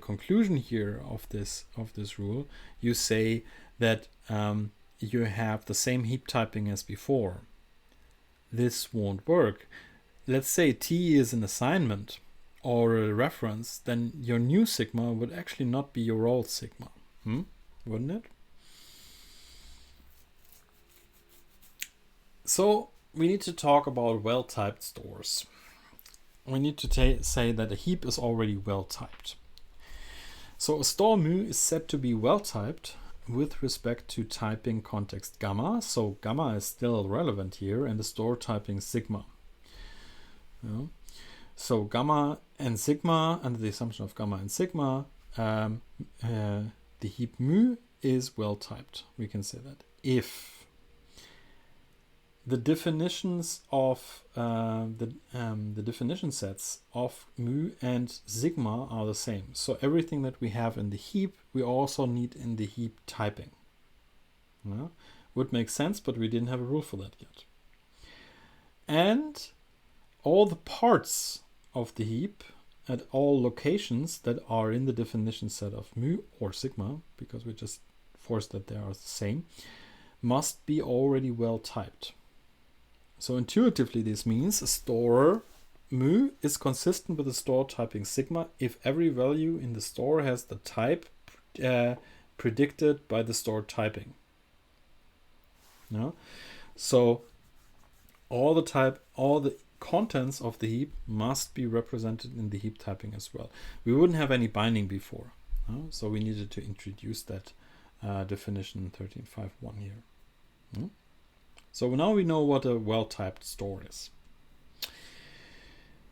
conclusion here of this rule, you say that you have the same heap typing as before. This won't work. Let's say T is an assignment or a reference, then your new sigma would actually not be your old sigma. Wouldn't it? So we need to talk about well-typed stores. We need to say that a heap is already well-typed. So a store mu is said to be well-typed with respect to typing context gamma. So gamma is still relevant here, and the store typing sigma. So gamma and sigma, under the assumption of gamma and sigma, the heap mu is well-typed. We can say that if the definitions of the definition sets of mu and sigma are the same. So everything that we have in the heap, we also need in the heap typing. Would make sense, but we didn't have a rule for that yet. And all the parts of the heap at all locations that are in the definition set of mu or sigma, because we just forced that they are the same, must be already well typed. So intuitively, this means a store mu is consistent with the store typing sigma if every value in the store has the type predicted by the store typing. So all the contents of the heap must be represented in the heap typing as well. We wouldn't have any binding before, so we needed to introduce that definition 13.5.1 here. So now we know what a well-typed store is.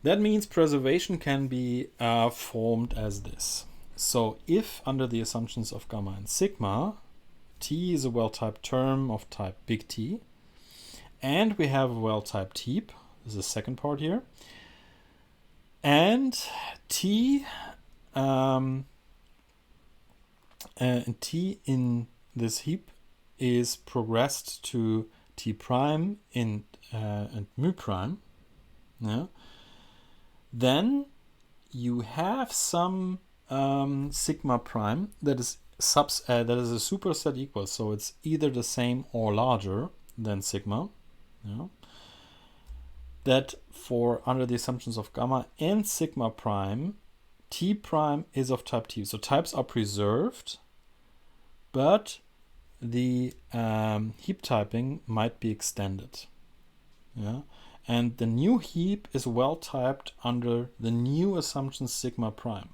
That means preservation can be formed as this. So if under the assumptions of gamma and sigma, T is a well-typed term of type big T, and we have a well-typed heap, this is the second part here, and T in this heap is progressed to T prime and mu prime, then you have some sigma prime that is a superset equal, so it's either the same or larger than sigma. That for under the assumptions of gamma and sigma prime, T prime is of type T. So types are preserved, but the heap typing might be extended. And the new heap is well typed under the new assumption sigma prime.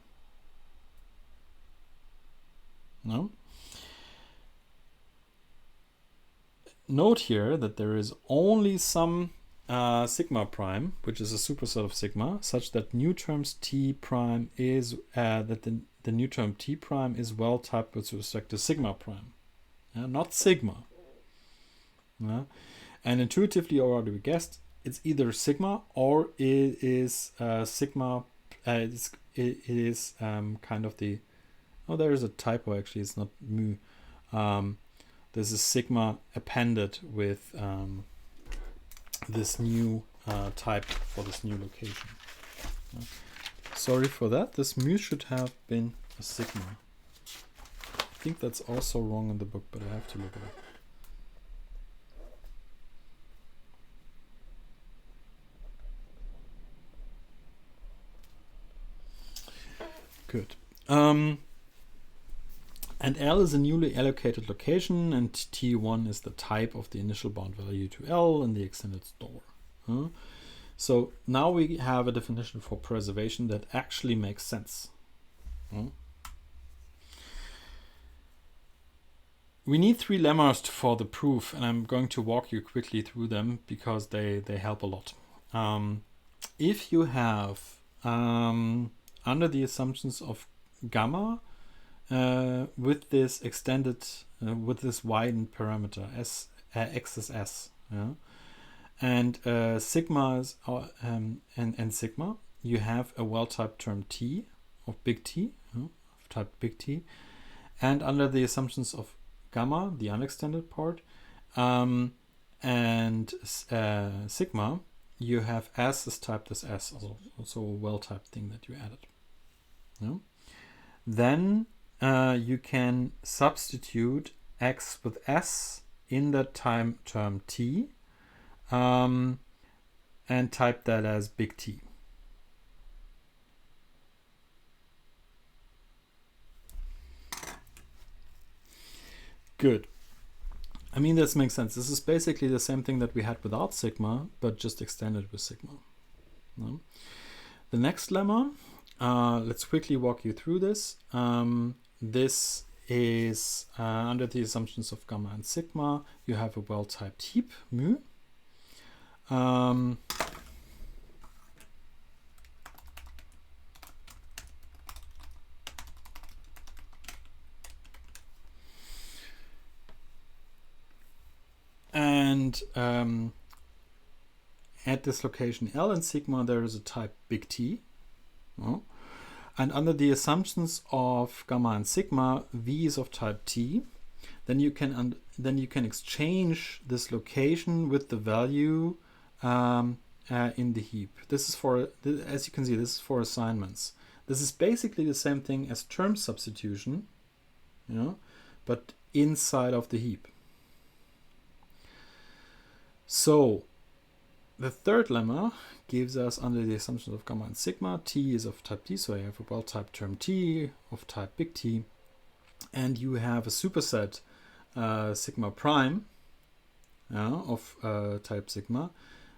Note here that there is only some sigma prime, which is a superset of sigma, such that new terms T prime is that the new term T prime is well typed with respect to sigma prime. Not sigma. And intuitively, already we guessed, it's either sigma or it is sigma. It is kind of the. Oh, there is a typo actually. It's not mu. There's a sigma appended with this new type for this new location. Sorry for that. This mu should have been a sigma. I think that's also wrong in the book, but I have to look it up. Good. And L is a newly allocated location, and T1 is the type of the initial bound value to L in the extended store. So now we have a definition for preservation that actually makes sense. we need 3 lemmas for the proof, and I'm going to walk you quickly through them because they help a lot. If you have, under the assumptions of gamma, with this extended, with this widened parameter, x is s, yeah? And sigma is, and sigma, you have a well-typed term t, of big T, of type big T, and under the assumptions of gamma, the unextended part, and sigma, you have s is typed as s, also a well-typed thing that you added. Yeah? Then you can substitute x with s in that time term t, and type that as big T. Good. I mean, this makes sense. This is basically the same thing that we had without sigma, but just extended with sigma. No? The next lemma, let's quickly walk you through this. This is under the assumptions of gamma and sigma, you have a well-typed heap, mu. And at this location L and sigma, there is a type big T. Oh. And under the assumptions of gamma and sigma, V is of type T. Then you can exchange this location with the value in the heap. This is for, as you can see, this is for assignments. This is basically the same thing as term substitution, you know, but inside of the heap. So the third lemma gives us, under the assumptions of gamma and sigma, T is of type T, so I have a well-typed term T of type big T, and you have a superset sigma prime of type sigma.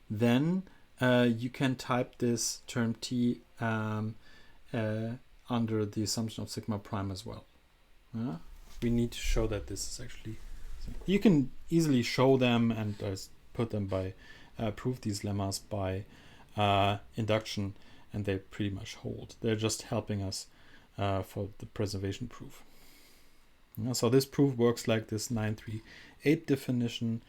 Then you can type this term T under the assumption of sigma prime as well. We need to show that this is actually, you can easily show them and put them by prove these lemmas by induction, and they pretty much hold. They're just helping us for the preservation proof. So this proof works like this 938 definition,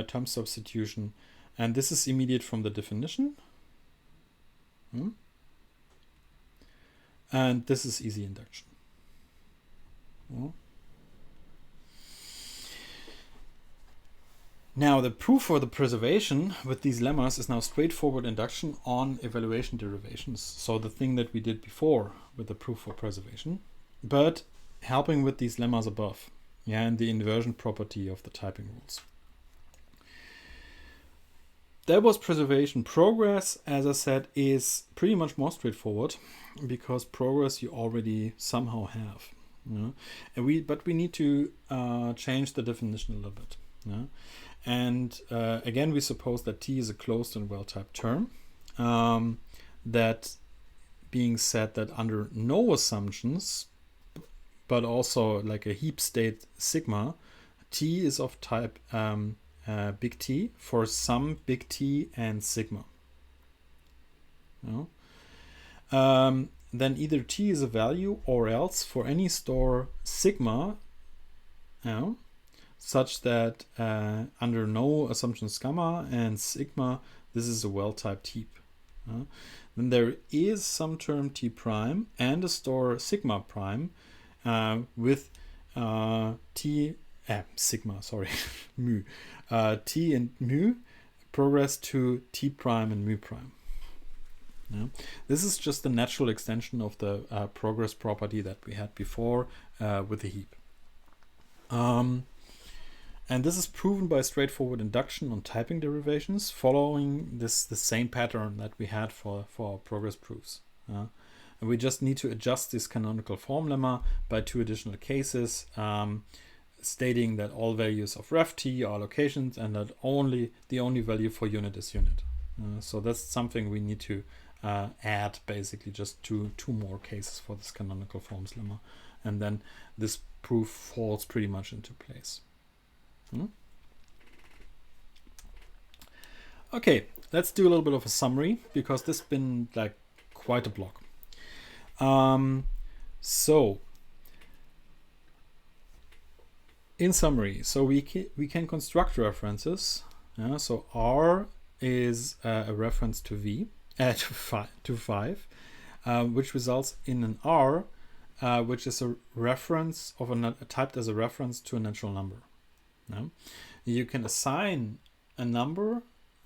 term substitution, and this is immediate from the definition. And this is easy induction. Now the proof for the preservation with these lemmas is now straightforward induction on evaluation derivations. So the thing that we did before with the proof for preservation, but helping with these lemmas above, and the inversion property of the typing rules. That was preservation. Progress, as I said, is pretty much more straightforward because progress you already somehow have. And we need to change the definition a little bit. And again, we suppose that T is a closed and well-typed term. That being said, that under no assumptions, but also like a heap state sigma, T is of type big T for some big T and sigma. Then either T is a value, or else for any store sigma, such that under no assumptions gamma and sigma, this is a well-typed heap. Then there is some term T prime and a store sigma prime with sigma, sorry, mu. T and mu progress to T prime and mu prime. This is just the natural extension of the progress property that we had before with the heap. And this is proven by straightforward induction on typing derivations, following the same pattern that we had for our progress proofs. And we just need to adjust this canonical form lemma by 2 additional cases, stating that all values of ref t are locations and that the only value for unit is unit. So that's something we need to add, basically just two more cases for this canonical forms lemma, and then this proof falls pretty much into place. Okay, let's do a little bit of a summary, because this has been like quite a block. So in summary, so we can construct references. So R is a reference to V, to 5, which results in an R, which is a reference of typed as a reference to a natural number. You can assign a number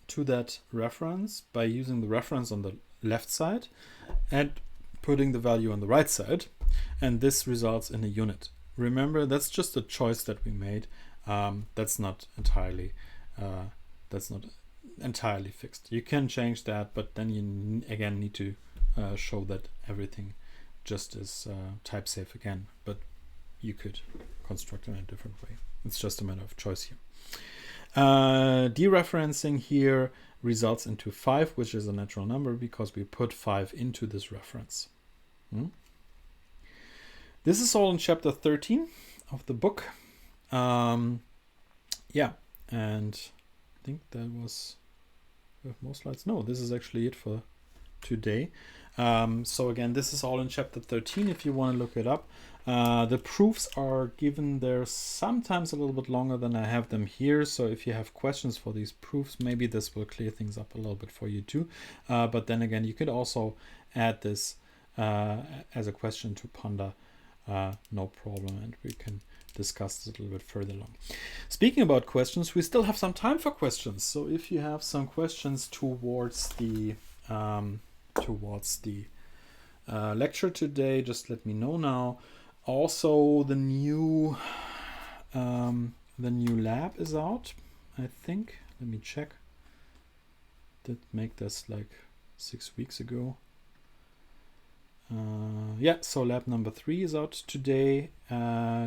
to that reference by using the reference on the left side and putting the value on the right side, and this results in a unit. Remember, that's just a choice that we made. That's not entirely fixed. You can change that, but then you again need to show that everything just is type safe again. But you could construct it in a different way. It's just a matter of choice here. Dereferencing here results into 5, which is a natural number because we put 5 into this reference. This is all in chapter 13 of the book. Yeah, and I think that was, we have more slides. No, this is actually it for today. So again, this is all in chapter 13 if you want to look it up. The proofs are given there sometimes a little bit longer than I have them here. So if you have questions for these proofs, maybe this will clear things up a little bit for you too. But then again, you could also add this as a question to Panda, no problem, and we can discuss this a little bit further along. Speaking about questions, we still have some time for questions. So if you have some questions towards the lecture today, just let me know now. Also, the new lab is out, I think. Let me check. Did make this like 6 weeks ago. Yeah, so lab number 3 is out today,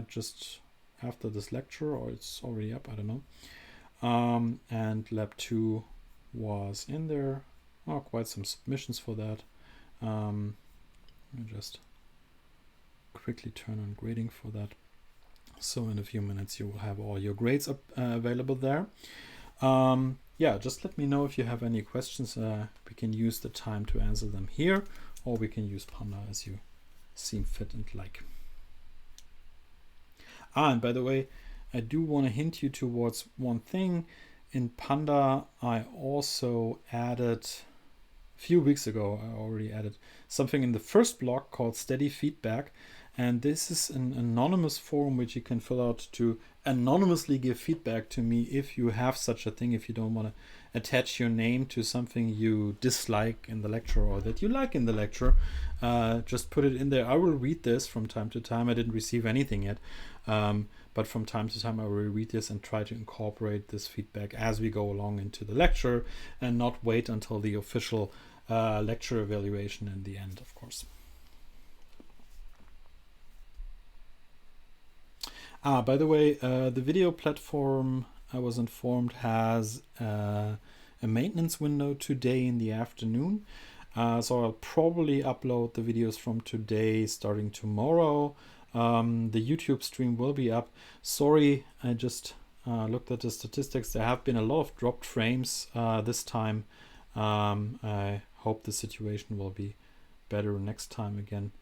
just after this lecture, or it's already up, I don't know. And lab 2 was in there. Oh, quite some submissions for that. Let me just quickly turn on grading for that. So in a few minutes you will have all your grades up, available there. Yeah, just let me know if you have any questions. We can use the time to answer them here, or we can use Panda as you seem fit and like. And by the way, I do want to hint you towards one thing. In Panda, I also added, a few weeks ago, I already added something in the first block called Steady Feedback. And this is an anonymous form which you can fill out to anonymously give feedback to me if you have such a thing, if you don't want to attach your name to something you dislike in the lecture or that you like in the lecture. Just put it in there. I will read this from time to time. I didn't receive anything yet, but from time to time I will read this and try to incorporate this feedback as we go along into the lecture, and not wait until the official lecture evaluation in the end, of course. By the way, the video platform, I was informed, has a maintenance window today in the afternoon. So I'll probably upload the videos from today starting tomorrow. The YouTube stream will be up. Sorry, I just looked at the statistics. There have been a lot of dropped frames this time. I hope the situation will be better next time again.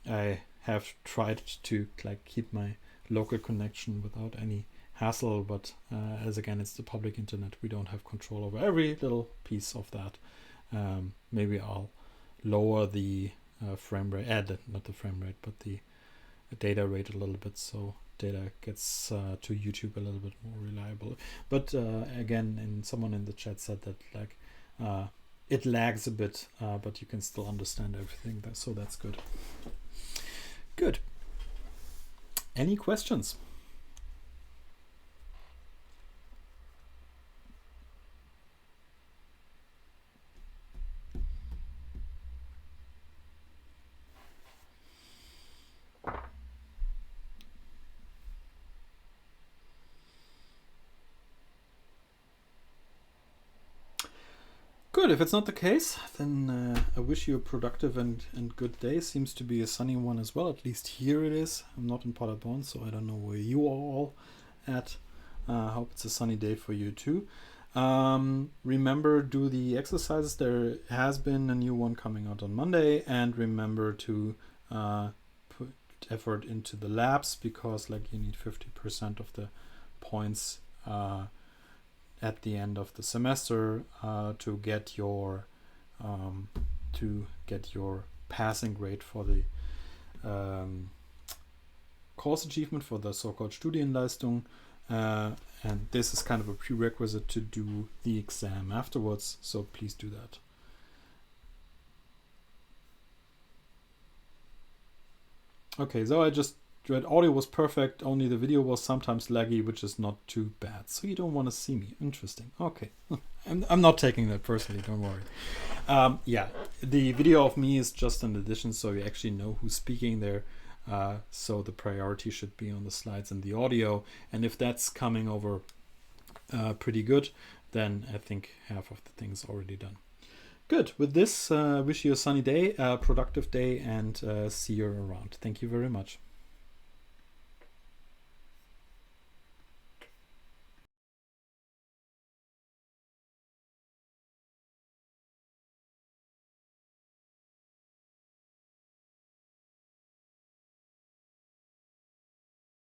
I have tried to keep my local connection without any hassle, but as again it's the public internet, we don't have control over every little piece of that. Maybe I'll lower the frame rate, not the frame rate, but the data rate a little bit, so data gets to YouTube a little bit more reliable. But again, someone in the chat said that it lags a bit, but you can still understand everything, so that's good. Good. Any questions? Good. If it's not the case, then I wish you a productive and good day. Seems to be a sunny one as well. At least here it is. I'm not in Paderborn, so I don't know where you are all at. Hope it's a sunny day for you too. Remember, do the exercises. There has been a new one coming out on Monday, and remember to put effort into the labs, because like you need 50% of the points at the end of the semester to get your passing grade for the course achievement, for the so-called Studienleistung, and this is kind of a prerequisite to do the exam afterwards, so please do that. Okay, so I just read audio was perfect, only the video was sometimes laggy, which is not too bad. So you don't want to see me. Interesting. Okay. I'm not taking that personally, don't worry. Yeah, the video of me is just an addition, so you actually know who's speaking there. So the priority should be on the slides and the audio. And if that's coming over pretty good, then I think half of the thing's already done. Good. With this, wish you a sunny day, a productive day, and see you around. Thank you very much.